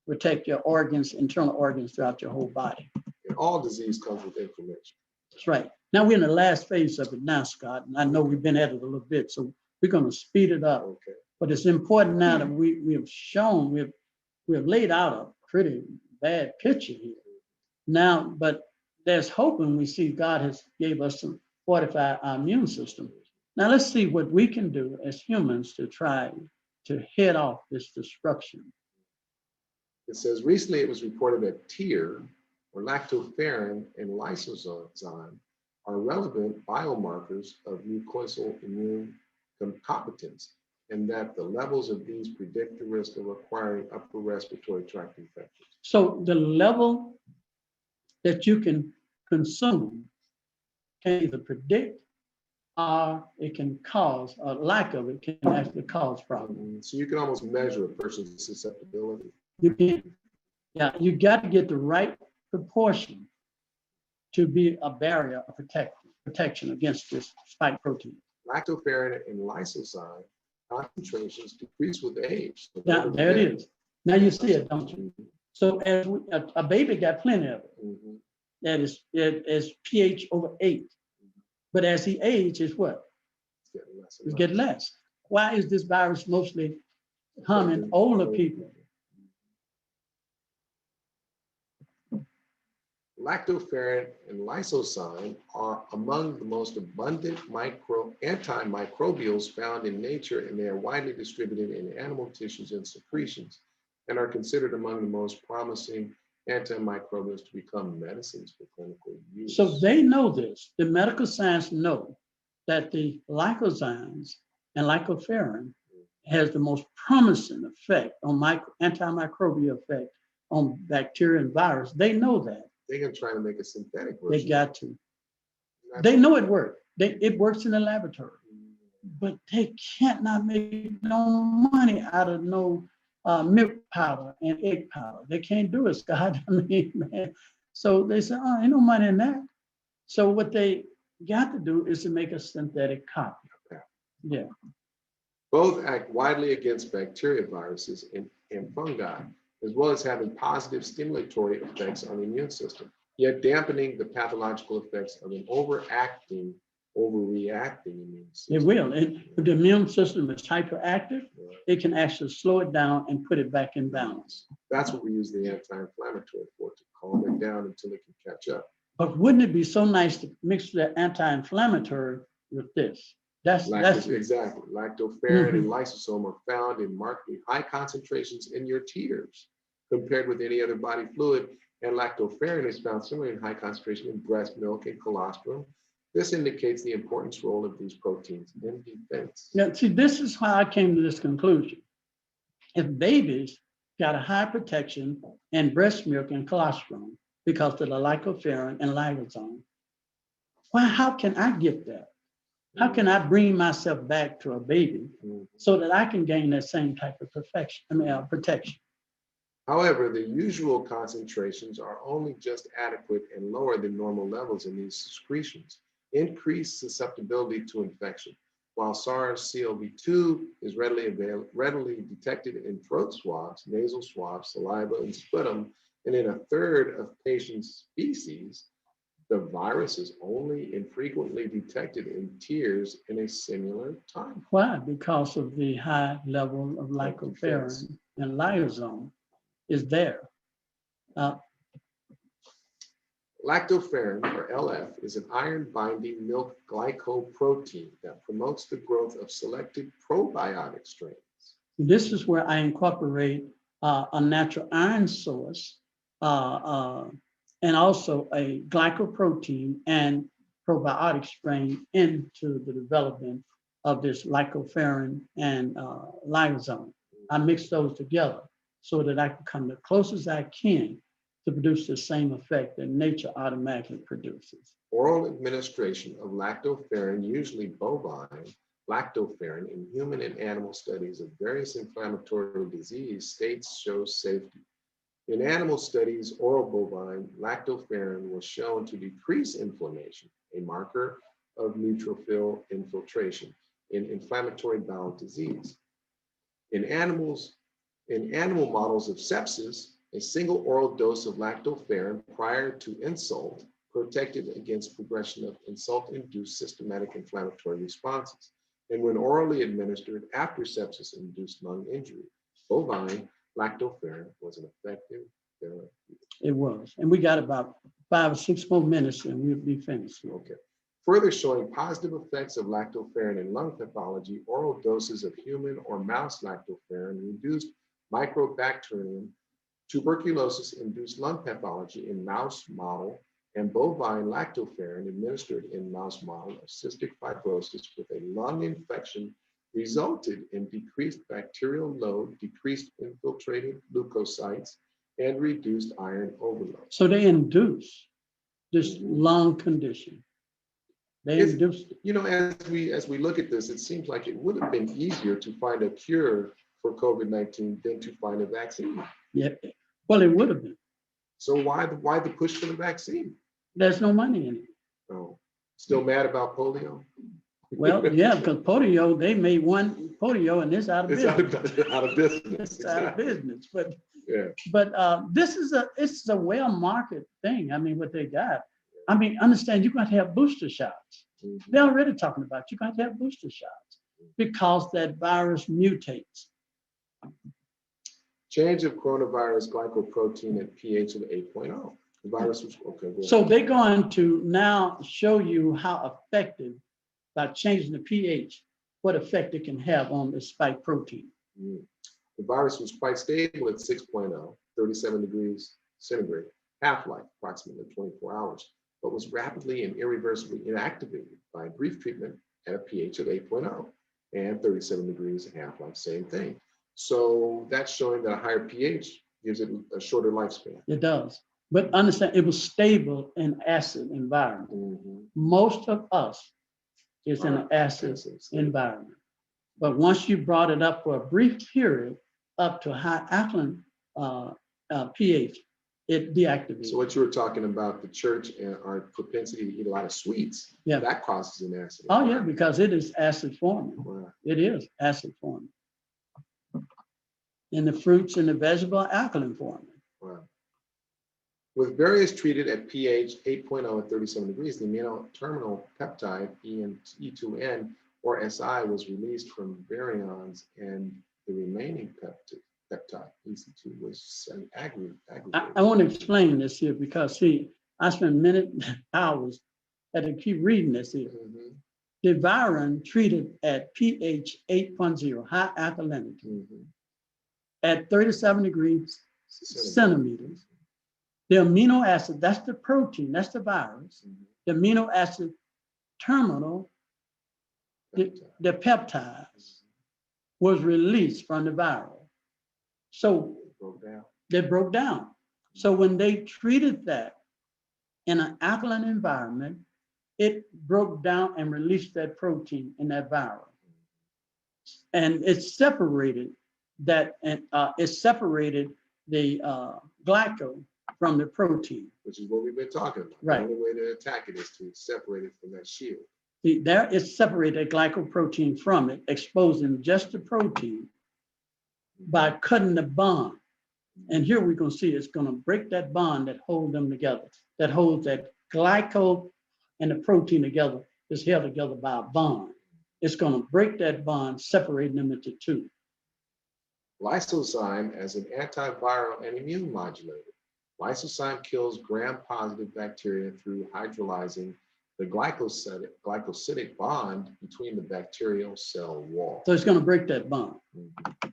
Protect your organs, internal organs throughout your whole body. And all disease comes with inflammation. That's right. Now we're in the last phase of it now, Scott, and I know we've been at it a little bit, so we're going to speed it up. Okay. But it's important now that we have shown, we have laid out a pretty bad picture here. Now, but there's hope when we see God has gave us to fortify our immune system. Now let's see what we can do as humans to try to head off this destruction. It says, recently it was reported that TEER, or lactoferrin and lysozyme, are relevant biomarkers of mucosal immune competence, and that the levels of these predict the risk of acquiring upper respiratory tract infections. So the level that you can consume can either predict or it can cause, a lack of it can actually cause problems. So you can almost measure a person's susceptibility. You can, yeah, you got to get the right proportion to be a barrier of protection against this spike protein. Lactoferrin and lysozyme concentrations decrease with age. So Now, there it is. Now you see it, don't you? So as a baby got plenty of it. Mhm. That is, it is pH over 8. But as he ages, what? It's getting less and It's less. getting less. Why is this virus mostly harming older people? Lactoferrin and lysozyme are among the most abundant antimicrobials found in nature, and they are widely distributed in animal tissues and secretions, and are considered among the most promising antimicrobials to become medicines for clinical use. So they know this. The medical science know that the lycozymes and lycopherrin has the most promising effect on antimicrobial effect on bacteria and virus. They know that. They're going to try to make a synthetic They version. got to. That's They know it works. It works in the laboratory, but they can't not make no money out of no milk powder and egg powder. They can't do it, Scott. I mean, man. So they say, oh, ain't no money in that. So what they got to do is to make a synthetic copy. Okay. Yeah. Both act widely against bacteria, viruses, and fungi, as well as having positive stimulatory effects on the immune system, yet dampening the pathological effects of an overreacting immune system. It will. If the immune system is hyperactive, it can actually slow it down and put it back in balance. That's what we use the anti-inflammatory for, to calm it down until it can catch up. But wouldn't it be so nice to mix the anti-inflammatory with this? That's Exactly. Lactoferrin and lysosome are found in markedly high concentrations in your tears compared with any other body fluid, and lactoferrin is found similarly in high concentration in breast milk and colostrum. This indicates the important role of these proteins in defense. Now, see, this is how I came to this conclusion. If babies got a high protection in breast milk and colostrum because of the lycopherrin and lysosome, well, how can I get that? How can I bring myself back to a baby so that I can gain that same type of protection? However, the usual concentrations are only just adequate and lower than normal levels in these secretions, increased susceptibility to infection. While SARS-CoV-2 is readily detected in throat swabs, nasal swabs, saliva, and sputum, and in a third of patients' feces, the virus is only infrequently detected in tears in a similar time. Why? Because of the high level of lycopherrin and lysosome is there. Lactoferrin, or LF, is an iron-binding milk glycoprotein that promotes the growth of selected probiotic strains. This is where I incorporate a natural iron source and also a glycoprotein and probiotic strain into the development of this lycopherrin and lysosome. I mix those together so that I can come the closest I can to produce the same effect that nature automatically produces. Oral administration of lactoferrin, usually bovine lactoferrin, in human and animal studies of various inflammatory disease states shows safety. In animal studies, oral bovine lactoferrin was shown to decrease inflammation, a marker of neutrophil infiltration in inflammatory bowel disease. In animal models of sepsis, a single oral dose of lactoferrin prior to insult protected against progression of insult-induced systematic inflammatory responses, and when orally administered after sepsis-induced lung injury, bovine lactoferrin was an effective It was. And we got about 5 or 6 more minutes and we'll be finished. Okay. Further showing positive effects of lactoferrin in lung pathology, oral doses of human or mouse lactoferrin reduced microbacterium tuberculosis-induced lung pathology in mouse model, and bovine lactoferrin administered in mouse model of cystic fibrosis with a lung infection resulted in decreased bacterial load, decreased infiltrated leukocytes, and reduced iron overload. So they induce this lung condition. They induced it. You know, as we look at this, it seems like it would have been easier to find a cure for COVID-19 than to find a vaccine. Yeah. Well, it would have been. So why the push for the vaccine? There's no money in it. Oh, still mad about polio? Well, yeah, because polio, they made one polio and it's out of It's business. out of business. It's out of business. But Yeah. this is a well market thing. I mean, what they got. I mean, understand you're going to have booster shots. Mhm. They're already talking about you're going to have booster shots because that virus mutates. Change of coronavirus glycoprotein at pH of 8.0. The virus was okay. Go So ahead. they're going to now show you how effective, by changing the pH, what effect it can have on the spike protein. Mm. The virus was quite stable at 6.0, 37 degrees centigrade, half-life approximately 24 hours, but was rapidly and irreversibly inactivated by brief treatment at a pH of 8.0 and 37 degrees half-life, same thing. So that's showing that a higher pH gives it a shorter lifespan. It does. But understand, it was stable in acid environment. Mhm. Most of us is in an acid environment. But once you brought it up for a brief period, up to high alkaline pH, it deactivates. So what you were talking about, the church and our propensity to eat a lot of sweets, Yeah. that causes an acid. Oh yeah, because it is acid forming. Wow. It is acid forming. And the fruits and the vegetable are alkaline forming. Wow. With various treated at pH 8.0 and 37 degrees, the amino terminal peptide E2N or SI was released from baryons, and the remaining peptide EC2 was aggregated. I want to explain this here because see, I spent hours had to keep reading this here. Mhm. The virin treated at pH 8.0, high alkalinity, Mhm. at 37 degrees centimeters. The amino acid, that's the protein, that's the virus. Mhm. The amino acid terminal, the peptides, was released from the viral. So Broke down. they broke down. So when they treated that in an alkaline environment, it broke down and released that protein in that viral. And it separated that, and it separated the glyco from the protein. Which is what we've been talking about. Right. The only way to attack it is to separate it from that shield. See, there it separated glycoprotein from it, exposing just the protein by cutting the bond. And here we're going to see it's going to break that bond that holds them together, that holds that glyco and the protein together, is held together by a bond. It's going to break that bond, separating them into two. Lysozyme as an antiviral and immune modulator. Lysozyme kills gram-positive bacteria through hydrolyzing the glycosidic bond between the bacterial cell wall. So it's going to break that bond. Mhm.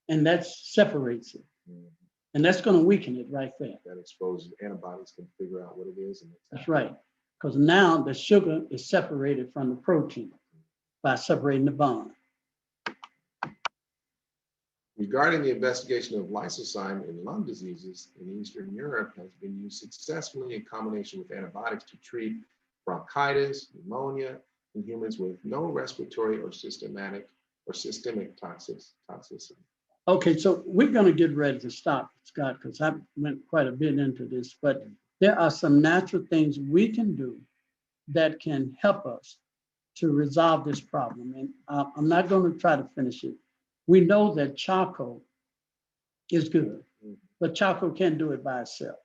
And that separates it. Mhm. And that's going to weaken it right there. That exposes antibodies can figure out what it is. And That's right. Because now the sugar is separated from the protein by separating the bond. Regarding the investigation of lysozyme in lung diseases in Eastern Europe has been used successfully in combination with antibiotics to treat bronchitis, pneumonia in humans with no respiratory or systemic toxicity. Okay, so we're going to get ready to stop, Scott, because I went quite a bit into this, but there are some natural things we can do that can help us to resolve this problem. And I'm not going to try to finish it. We know that charcoal is good, but charcoal can't do it by itself.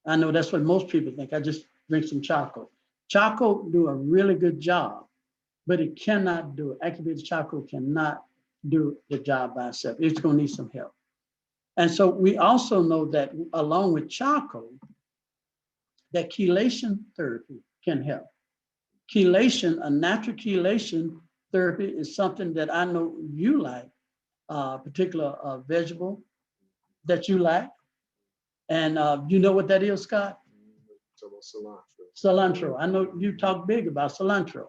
I know that's what most people think. I just drink some charcoal. Charcoal do a really good job, but it cannot do it. Activated charcoal cannot do the job by itself. It's going to need some help. And so we also know that along with charcoal, that chelation therapy can help. Chelation, a natural chelation therapy is something that I know you like, particular vegetable that you like. And you know what that is, Scott? So cilantro. Cilantro. I know you talk big about cilantro.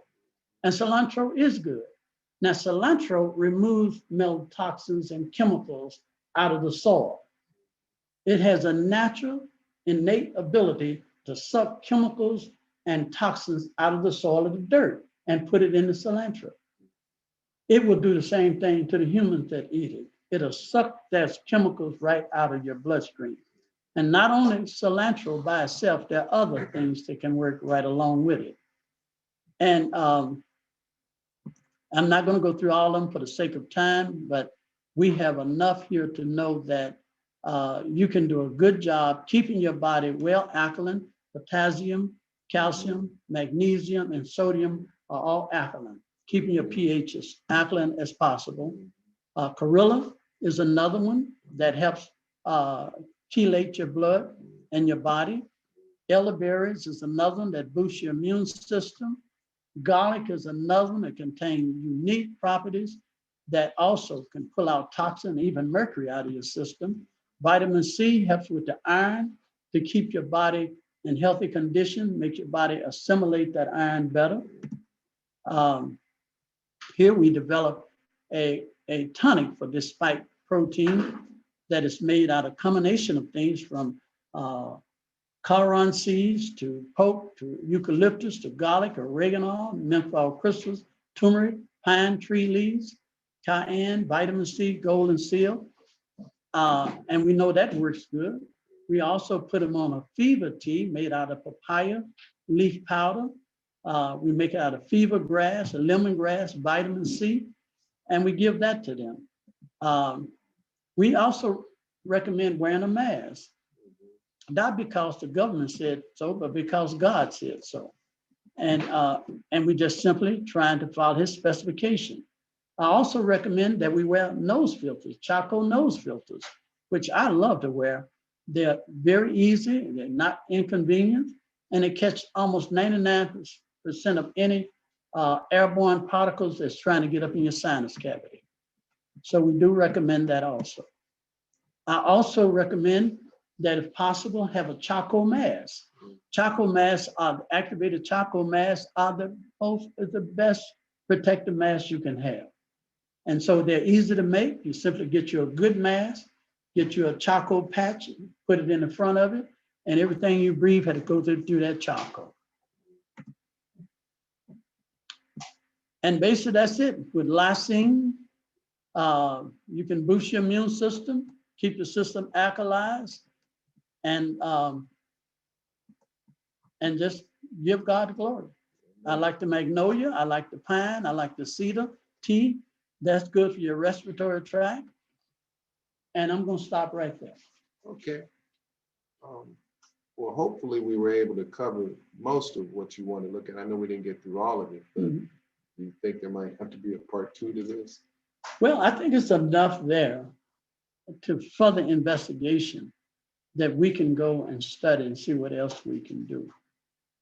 And cilantro is good. Now, cilantro removes toxins and chemicals out of the soil. It has a natural, innate ability to suck chemicals and toxins out of the soil of the dirt and put it in the cilantro. It will do the same thing to the humans that eat it. It'll suck those chemicals right out of your bloodstream. And not only cilantro by itself, there are other things that can work right along with it. And I'm not going to go through all of them for the sake of time, but we have enough here to know that you can do a good job keeping your body well alkaline. Potassium, calcium, magnesium, and sodium are all alkaline, keeping your pH as alkaline as possible. Chlorella is another one that helps chelate your blood and your body. Elderberries is another one that boosts your immune system. Garlic is another one that contains unique properties that also can pull out toxin, even mercury out of your system. Vitamin C helps with the iron to keep your body in healthy condition, make your body assimilate that iron better. Here we develop a tonic for this spike protein that is made out of combination of things from coloron seeds to poke to eucalyptus to garlic, oregano, menthol crystals, turmeric, pine tree leaves, cayenne, vitamin C, golden seal. And we know that works good. We also put them on a fever tea made out of papaya leaf powder. We make it out of fever grass, lemongrass, vitamin C, and we give that to them. We also recommend wearing a mask. Not because the government said so, but because God said so. And we just simply trying to follow his specification. I also recommend that we wear nose filters, charcoal nose filters, which I love to wear. They're very easy, they're not inconvenient, and they catch almost 99% of any airborne particles that's trying to get up in your sinus cavity. So we do recommend that also. I also recommend that if possible, have a charcoal mask. Charcoal masks are activated charcoal masks are the best protective mask you can have. And so they're easy to make. You simply get you a good mask, get you a charcoal patch, put it in the front of it, and everything you breathe had to go through that charcoal. And basically that's it. With lysine, you can boost your immune system, keep the system alkalized, and just give God the glory. I like the magnolia, I like the pine, I like the cedar tea. That's good for your respiratory tract. And I'm going to stop right there. Okay. Well, hopefully we were able to cover most of what you want to look at. I know we didn't get through all of it, but do you think there might have to be a part 2 to this? Well, I think it's enough there to further investigation that we can go and study and see what else we can do.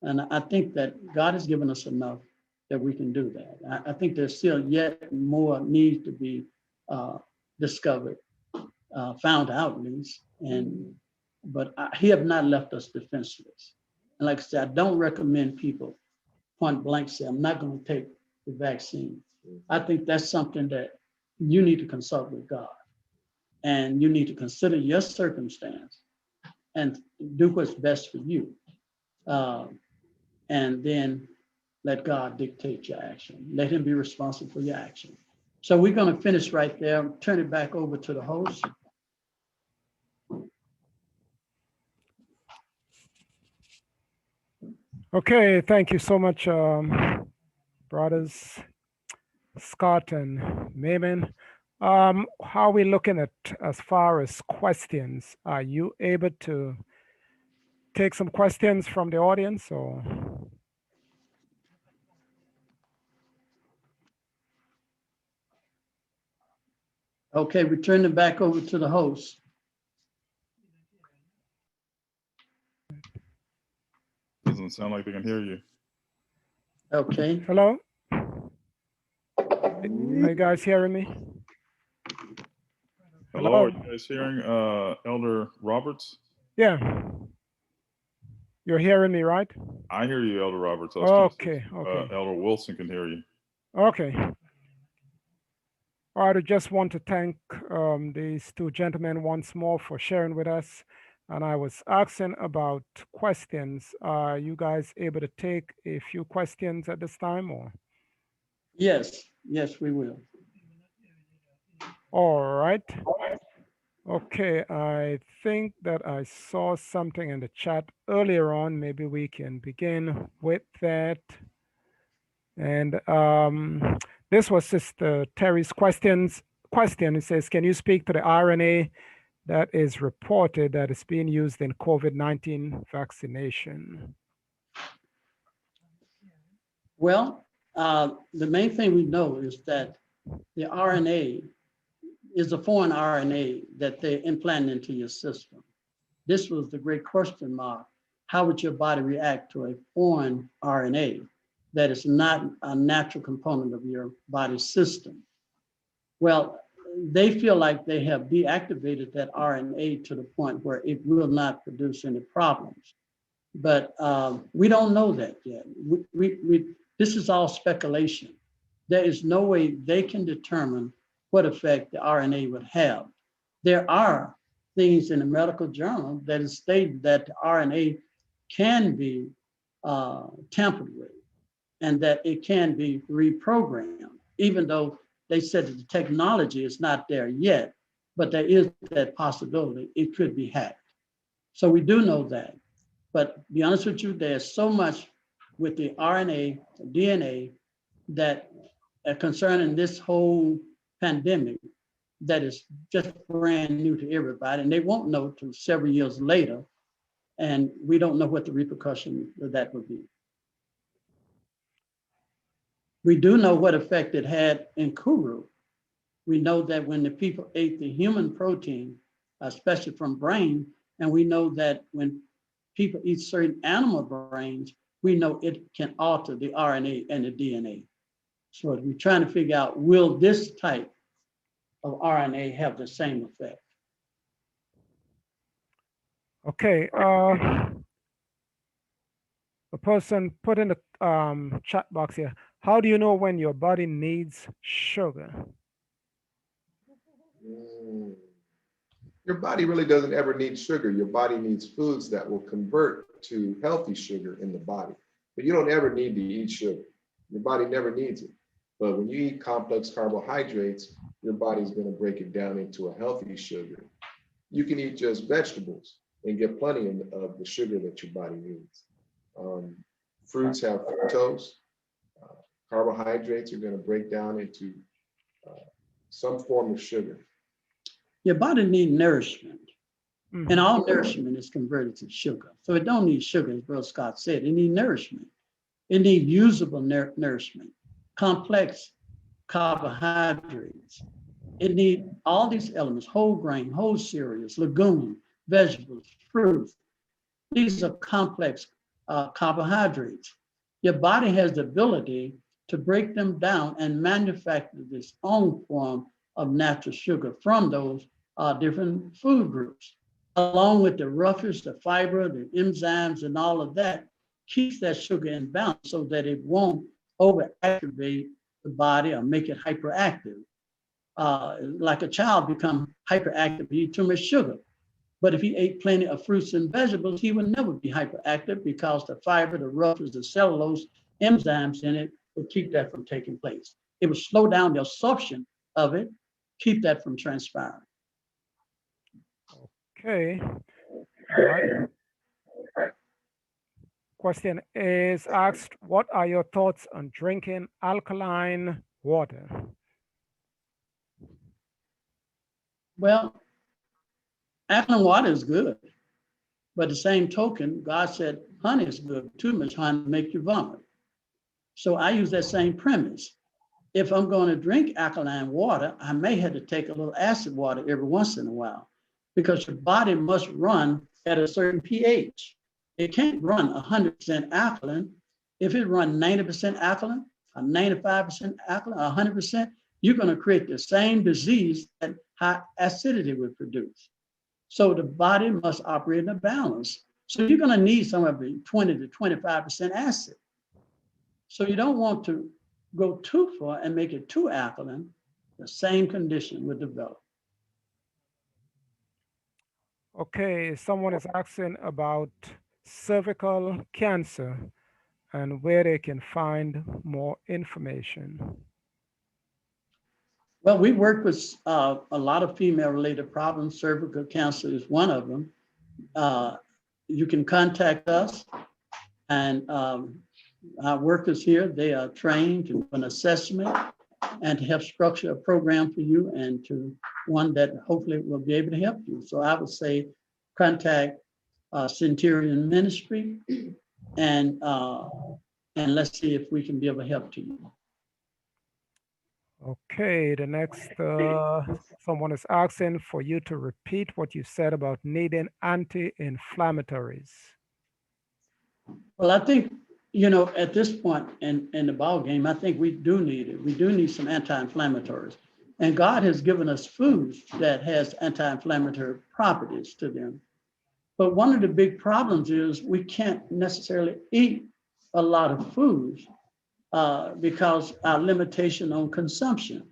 And I think that God has given us enough that we can do that. I think there's still yet more needs to be discovered, found out at least. But he have not left us defenseless. And like I said, I don't recommend people point blank say, I'm not going to take the vaccine. I think that's something that you need to consult with God. And you need to consider your circumstance and do what's best for you. And then let God dictate your action. Let him be responsible for your action. So we're going to finish right there. Turn it back over to the host. Okay, thank you so much, brothers Scott and Mamon. How are we looking at as far as questions? Are you able to take some questions from the audience or? Okay, we turn it back over to the host. Doesn't sound like they can hear you. Okay. Hello? Are you guys hearing me? Hello, are you guys hearing Elder Roberts? Yeah. You're hearing me, right? I hear you, Elder Roberts. I was trying to see Okay, if, Elder Wilson can hear you. okay. All right, I just want to thank these two gentlemen once more for sharing with us. And I was asking about questions. Are you guys able to take a few questions at this time, or? Yes, yes, we will. All right. Okay, I think that I saw something in the chat earlier on. Maybe we can begin with that. And this was Sister Terry's question. It says, can you speak to the RNA that is reported that is being used in COVID-19 vaccination? Well, the main thing we know is that the RNA is a foreign RNA that they implant into your system. This was the great question mark. How would your body react to a foreign RNA that is not a natural component of your body system? Well, they feel like they have deactivated that RNA to the point where it will not produce any problems. But we don't know that yet. This is all speculation. There is no way they can determine what effect the RNA would have. There are things in the medical journal that is stated that the RNA can be tampered with and that it can be reprogrammed, even though they said that the technology is not there yet, but there is that possibility it could be hacked. So we do know that. But to be honest with you, there's so much with the RNA, DNA, that concerning this whole pandemic that is just brand new to everybody, and they won't know till several years later, and we don't know what the repercussion of that would be. We do know what effect it had in Kuru. We know that when the people ate the human protein, especially from brain, and we know that when people eat certain animal brains, we know it can alter the RNA and the DNA. So we're trying to figure out, will this type of RNA have the same effect? Okay, a person put in the chat box here, how do you know when your body needs sugar? Your body really doesn't ever need sugar. Your body needs foods that will convert to healthy sugar in the body. But you don't ever need to eat sugar. Your body never needs it. But when you eat complex carbohydrates, your body's going to break it down into a healthy sugar. You can eat just vegetables and get plenty of the sugar that your body needs. Fruits have fructose. Carbohydrates are going to break down into some form of sugar. Your body needs nourishment, and all nourishment is converted to sugar. So it don't need sugar, as Brother Scott said. It needs nourishment. It needs usable nourishment, complex carbohydrates. It needs all these elements: whole grain, whole cereals, legumes, vegetables, fruits. These are complex carbohydrates. Your body has the ability to break them down and manufacture its own form of natural sugar from those different food groups, along with the roughage, the fiber, the enzymes, and all of that, keeps that sugar in balance so that it won't overactivate the body or make it hyperactive. Like a child become hyperactive if he eat too much sugar. But if he ate plenty of fruits and vegetables, he would never be hyperactive because the fiber, the roughage, the cellulose, enzymes in it would keep that from taking place. It would slow down the absorption of it, keep that from transpiring. Okay. All right. Question is asked, what are your thoughts on drinking alkaline water? Well, alkaline water is good, but the same token, God said honey is good. Too much honey make you vomit. So I use that same premise. If I'm going to drink alkaline water, I may have to take a little acid water every once in a while, because your body must run at a certain pH. It can't run 100% alkaline. If it runs 90% alkaline, or 95% alkaline, 100%, you're going to create the same disease that high acidity would produce. So the body must operate in a balance. So you're going to need somewhere between 20 to 25% acid. So you don't want to go too far and make it too alkaline. The same condition would develop. Okay, someone is asking about cervical cancer and where they can find more information. Well, we work with a lot of female-related problems. Cervical cancer is one of them. You can contact us, and our workers here, they are trained to do an assessment and to help structure a program for you and to one that hopefully will be able to help you. So I would say contact Centurion Ministry and let's see if we can be able to help to you. Okay, the next, someone is asking for you to repeat what you said about needing anti-inflammatories. Well, I think, you know, at this point in the ball game, I think we do need it. We do need some anti-inflammatories. And God has given us foods that has anti-inflammatory properties to them. But one of the big problems is we can't necessarily eat a lot of foods because our limitation on consumption.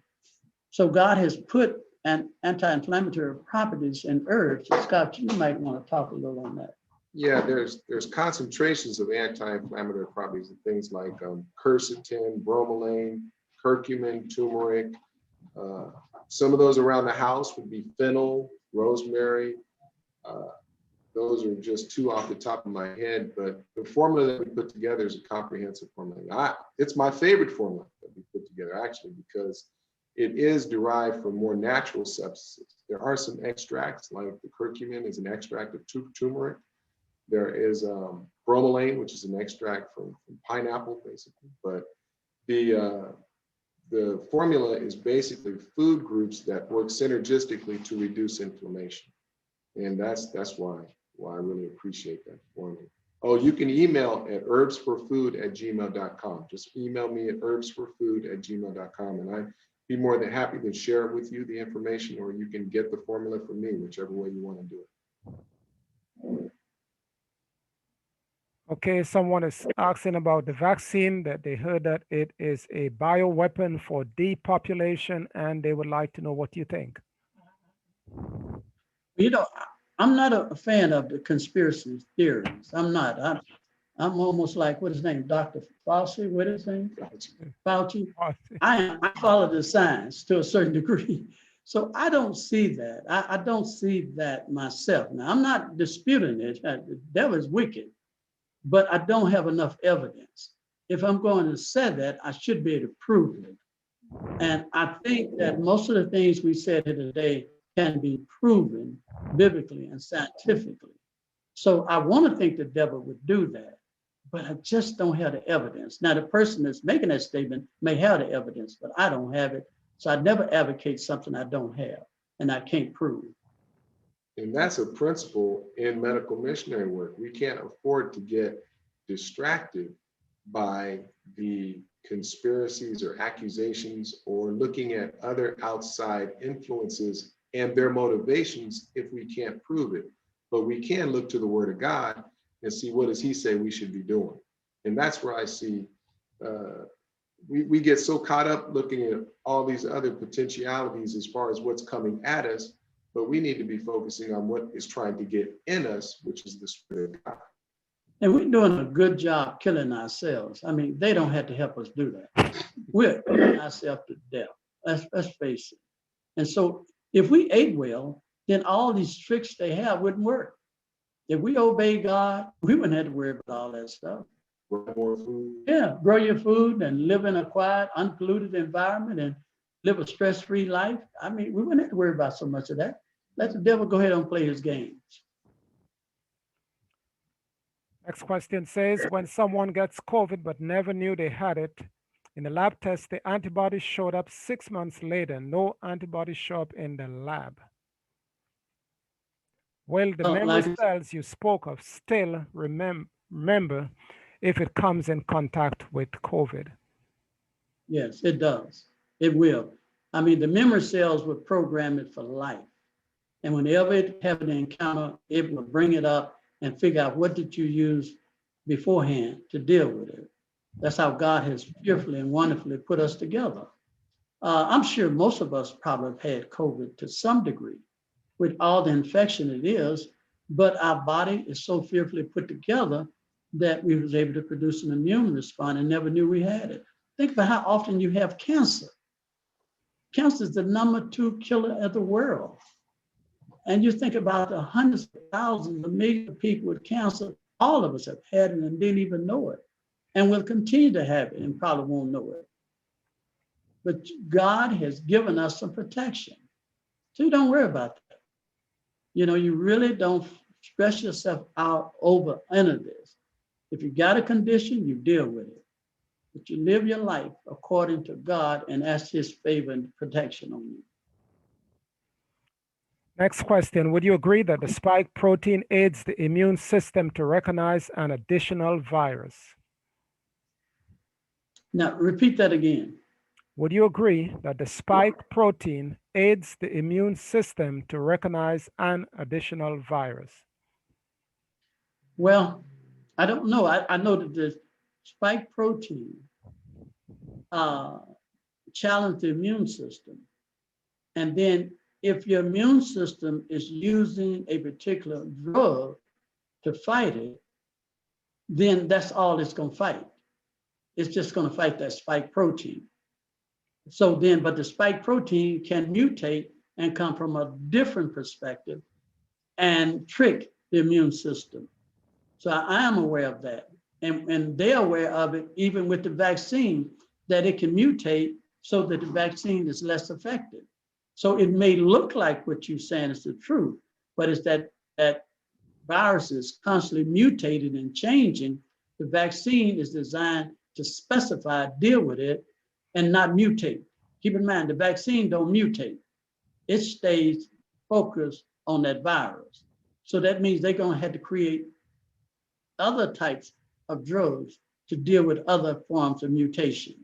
So God has put an anti-inflammatory properties in herbs. Scott, you might want to talk a little on that. Yeah, there's concentrations of anti-inflammatory properties in things like quercetin, bromelain, curcumin, turmeric. Some of those around the house would be fennel, rosemary. Those are just two off the top of my head, but the formula that we put together is a comprehensive formula. It's my favorite formula that we put together, actually, because it is derived from more natural substances. There are some extracts, like the curcumin is an extract of turmeric. There is bromelain, which is an extract from pineapple, basically. But the formula is basically food groups that work synergistically to reduce inflammation. And that's why I really appreciate that formula. Oh, you can email at herbsforfood@gmail.com. Just email me at herbsforfood@gmail.com, and I'd be more than happy to share with you the information, or you can get the formula from me, whichever way you want to do it. Okay, someone is asking about the vaccine, that they heard that it is a bioweapon for depopulation, and they would like to know what you think. You know, I'm not a fan of the conspiracy theories. I'm not. I'm almost like, what is his name? Dr. Fauci, what is his name? Fauci. I follow the science to a certain degree. So I don't see that. I don't see that myself. Now, I'm not disputing it. The devil is wicked, but I don't have enough evidence. If I'm going to say that, I should be able to prove it. And I think that most of the things we said here today can be proven biblically and scientifically. So I want to think the devil would do that, but I just don't have the evidence. Now, the person that's making that statement may have the evidence, but I don't have it. So I never advocate something I don't have and I can't prove. And that's a principle in medical missionary work. We can't afford to get distracted by the conspiracies or accusations or looking at other outside influences and their motivations if we can't prove it. But we can look to the Word of God and see, what does He say we should be doing? And that's where I see we get so caught up looking at all these other potentialities as far as what's coming at us, but we need to be focusing on what is trying to get in us, which is the Spirit of God. And we're doing a good job killing ourselves. I mean, they don't have to help us do that. We're killing ourselves to death. Let's face it. And so if we ate well, then all these tricks they have wouldn't work. If we obey God, we wouldn't have to worry about all that stuff. More food. Yeah, grow your food and live in a quiet, unpolluted environment and live a stress-free life. I mean, we wouldn't have to worry about so much of that. Let the devil go ahead and play his games. Next question says, when someone gets COVID but never knew they had it, in the lab test, the antibodies showed up 6 months later. No antibodies show up in the lab. Will the Well, memory like, cells you spoke of still remember if it comes in contact with COVID? yes, it does. It will. I mean, the memory cells will program it for life. And whenever it have an encounter, it will bring it up and figure out what did you use beforehand to deal with it. That's how God has fearfully and wonderfully put us together. I'm sure most of us probably have had COVID to some degree with all the infection it is, but our body is so fearfully put together that we was able to produce an immune response and never knew we had it. Think about how often you have cancer. Cancer is the #2 killer of the world. And you think about the hundreds of thousands of millions of people with cancer, all of us have had it and didn't even know it, and will continue to have it and probably won't know it. But God has given us some protection. So you don't worry about that. You know, you really don't stress yourself out over any of this. If you got a condition, you deal with it. But you live your life according to God and ask his favor and protection on you. Next question. Would you agree that the spike protein aids the immune system to recognize an additional virus? Now, repeat that again. Would you agree that the spike protein aids the immune system to recognize an additional virus? Well, I don't know. I know that the spike protein challenge the immune system. And then if your immune system is using a particular drug to fight it, then that's all it's going to fight. It's just going to fight that spike protein. So then, but the spike protein can mutate and come from a different perspective and trick the immune system. So I am aware of that. And they're aware of it even with the vaccine, that it can mutate so that the vaccine is less effective. So it may look like what you're saying is the truth, but it's that virus is constantly mutating and changing. The vaccine is designed to specify, deal with it, and not mutate. Keep in mind, the vaccine don't mutate. It stays focused on that virus. So that means they're going to have to create other types of drugs to deal with other forms of mutation.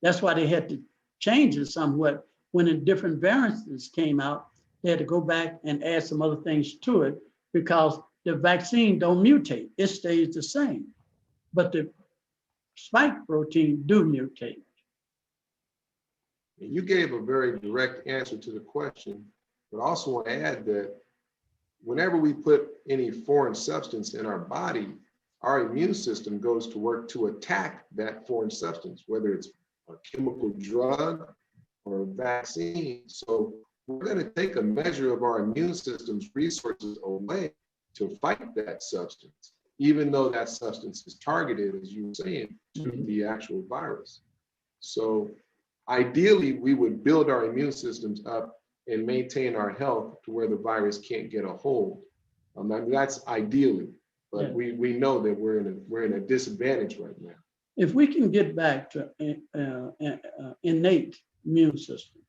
That's why they had to change it somewhat. When the different variants came out, they had to go back and add some other things to it because the vaccine don't mutate. It stays the same. But the spike protein do mutate. You gave a very direct answer to the question, but I also want to add that whenever we put any foreign substance in our body, our immune system goes to work to attack that foreign substance, whether it's a chemical drug or a vaccine. So we're going to take a measure of our immune system's resources away to fight that substance, even though that substance is targeted, as you were saying, to the actual virus. So ideally, we would build our immune systems up and maintain our health to where the virus can't get a hold. I mean, that's ideally, but we know that we're in a disadvantage right now. If we can get back to innate immune system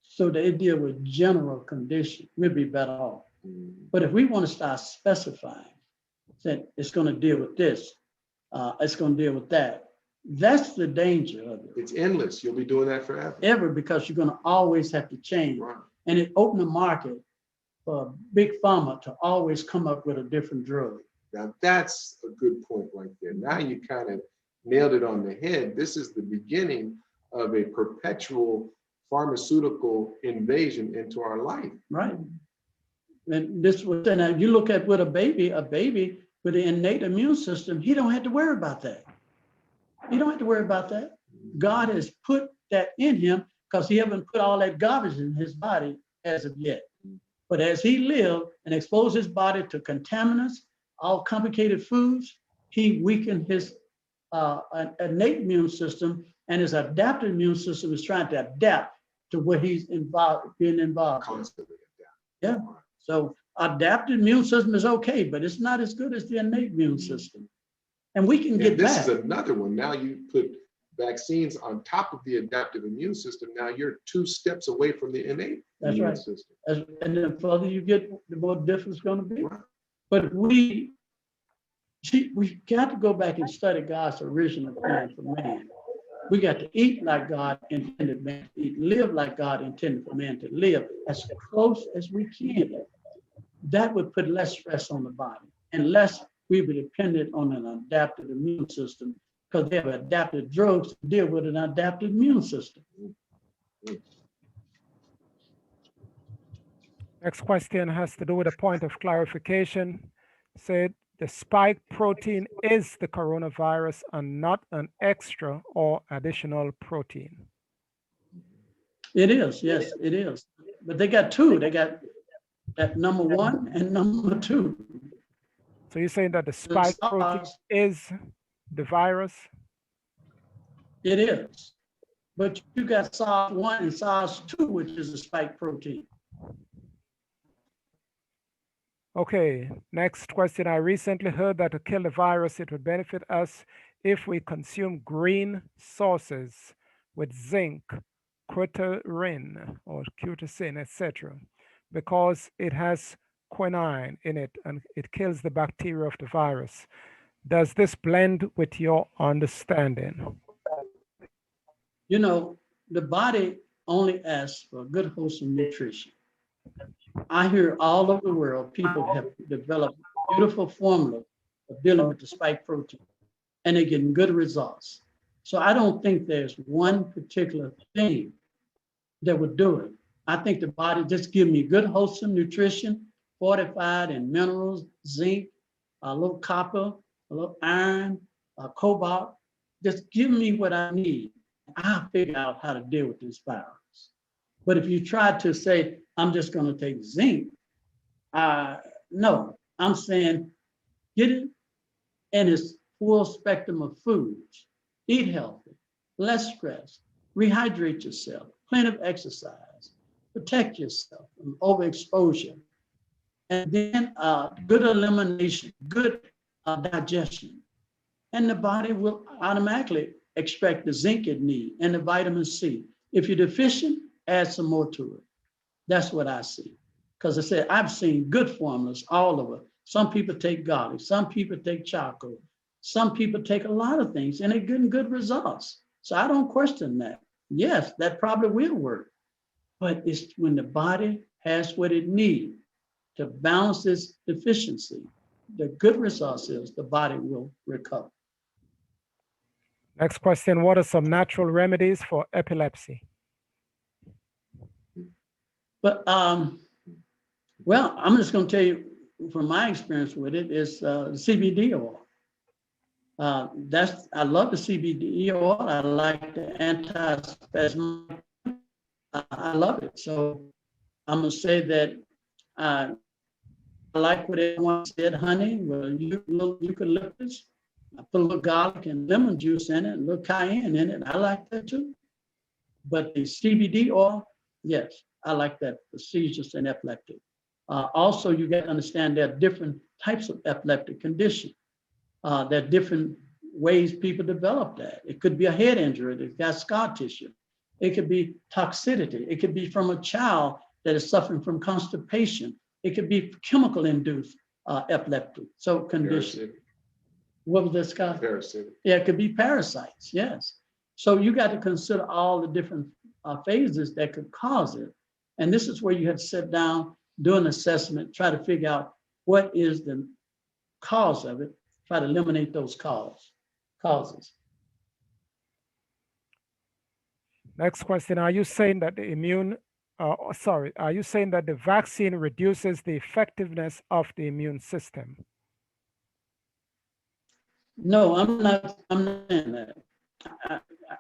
so that it deal with general condition, we'll be better off. But if we want to start specifying that it's going to deal with this, it's going to deal with that, that's the danger of it. It's endless. You'll be doing that forever. Because you're going to always have to change. Right. And it opened the market for big pharma to always come up with a different drug. Now that's a good point right there. Now you kind of nailed it on the head. This is the beginning of a perpetual pharmaceutical invasion into our life. Right. And this was, and you look at with a baby with an innate immune system, he don't have to worry about that. He don't have to worry about that. God has put that in him because he haven't put all that garbage in his body as of yet. But as he lived and exposed his body to contaminants, all complicated foods, he weakened his innate immune system, and his adaptive immune system is trying to adapt to what he's being involved in. Constantly adapt. Yeah. So adaptive immune system is okay, but it's not as good as the innate immune system. And we can get this back. is another one. Now you put vaccines on top of the adaptive immune system, now you're 2 steps away from the innate That's immune right. system. And the further you get, the more different it's going to be. Right. But we got to go back and study God's original plan for man. We got to eat like God intended man to eat, live like God intended for man to live, as close as we can. That would put less stress on the body, and less we be dependent on an adaptive immune system, because they have adaptive drugs to deal with an adaptive immune system. Next question has to do with a point of clarification. Said the spike protein is the coronavirus and not an extra or additional protein. It is, yes, it is. But they got 2. They got that number 1 and number 2. So you're saying that the spike protein is the virus? It is. But you got SARS-1 and SARS-2, which is a spike protein. Okay, next question. I recently heard that to kill the virus, it would benefit us if we consume green sauces with zinc, quercetin, or quercetin, etc., because it has quinine in it and it kills the bacteria of the virus. Does this blend with your understanding? You know, the body only asks for good, wholesome nutrition. I hear all over the world, people have developed beautiful formula of dealing with the spike protein, and they're getting good results. So I don't think there's one particular thing that would do it. I think the body just give me good, wholesome nutrition, fortified in minerals, zinc, a little copper, a little iron, cobalt. Just give me what I need. I'll figure out how to deal with this virus. But if you try to say, I'm just going to take zinc, no, I'm saying get it in its full spectrum of foods. Eat healthy, less stress, rehydrate yourself, plenty of exercise, protect yourself from overexposure, and then good elimination, good digestion. And the body will automatically expect the zinc it needs and the vitamin C. If you're deficient, add some more to it. That's what I see. Because I said, I've seen good formulas all over. Some people take garlic, some people take charcoal, some people take a lot of things, and they're getting good results. So I don't question that. Yes, that probably will work. But it's when the body has what it needs to balance its deficiency, the good results is the body will recover. Next question, what are some natural remedies for epilepsy? But, well, I'm just going to tell you from my experience with it is the CBD oil. I love the CBD oil. I like the anti-spasmodic. I love it. So I'm going to say that I like what everyone said, honey, well, eucalyptus. I put a little garlic and lemon juice in it, a little cayenne in it. I like that too. But the CBD oil, yes, I like that for seizures and epileptic. Also, you got to understand there are different types of epileptic condition. There are different ways people develop that. It could be a head injury that's got scar tissue. It could be toxicity. It could be from a child that is suffering from constipation. It could be chemical-induced epileptic condition. Parasitic. What was that, Scott? Parasitic. Yeah, it could be parasites, yes. So you got to consider all the different phases that could cause it. And this is where you have to sit down, do an assessment, try to figure out what is the cause of it, try to eliminate those causes. Next question, are you saying that are you saying that the vaccine reduces the effectiveness of the immune system? No, I'm not saying that.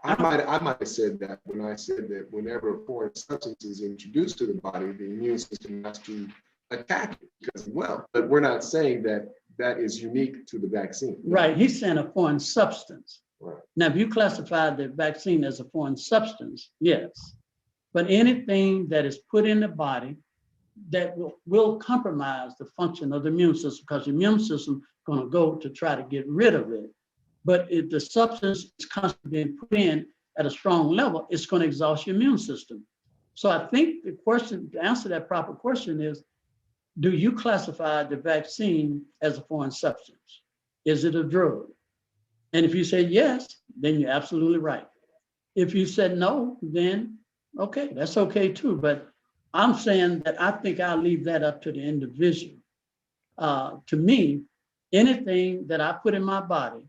I might have said that when I said that whenever a foreign substance is introduced to the body, the immune system has to attack it as well. But we're not saying that that is unique to the vaccine. Right, he's saying a foreign substance. Right. Now, if you classify the vaccine as a foreign substance, yes. But anything that is put in the body that will compromise the function of the immune system, because the immune system is going to go to try to get rid of it. But if the substance is constantly being put in at a strong level, it's going to exhaust your immune system. So I think the question, to answer that proper question is, do you classify the vaccine as a foreign substance? Is it a drug? And if you say yes, then you're absolutely right. If you said no, then okay, that's okay too. But I'm saying that I think I'll leave that up to the individual. To me, anything that I put in my body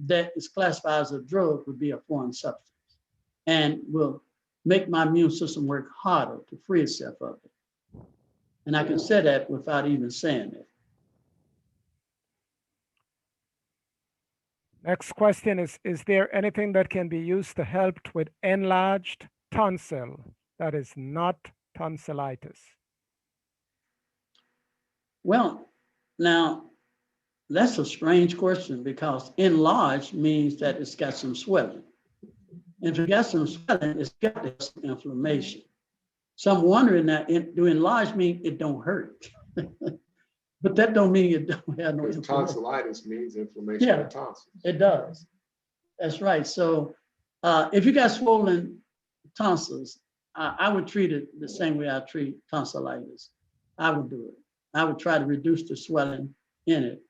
that is classified as a drug would be a foreign substance and will make my immune system work harder to free itself of it. And I can say that without even saying it. Next question is there anything that can be used to help with enlarged tonsil that is not tonsillitis? Well, now that's a strange question because enlarged means that it's got some swelling. And if it got some swelling, it's got some inflammation. So I'm wondering that, do enlarged mean it don't hurt? But that don't mean it don't have no Because inflammation. tonsillitis means inflammation Yeah. of the tonsils. It does. That's right. So if you got swollen tonsils, I would treat it the same way I treat tonsillitis. I would do it. I would try to reduce the swelling in it.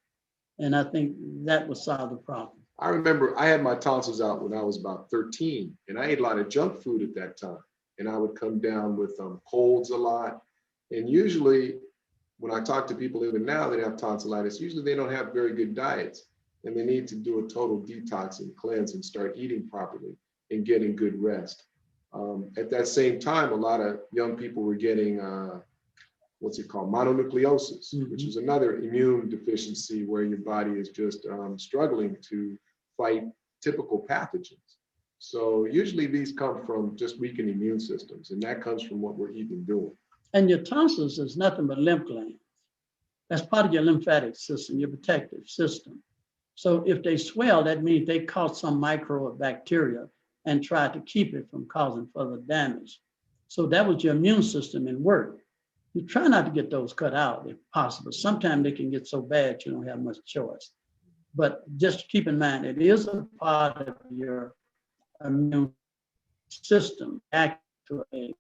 And I think that would solve the problem. I remember I had my tonsils out when I was about 13, and I ate a lot of junk food at that time. And I would come down with colds a lot. And usually when I talk to people even now that have tonsillitis, usually they don't have very good diets, and they need to do a total detox and cleanse and start eating properly and getting good rest. At that same time, a lot of young people were getting what's it called, mononucleosis, which is another immune deficiency where your body is just struggling to fight typical pathogens. So usually these come from just weakened immune systems, and that comes from what we're eating and doing. And your tonsils is nothing but lymph glands. That's part of your lymphatic system, your protective system. So if they swell, that means they caught some micro or bacteria and tried to keep it from causing further damage. So that was your immune system in work. You try not to get those cut out if possible. Sometimes they can get so bad you don't have much choice. But just keep in mind, it is a part of your immune system, act to a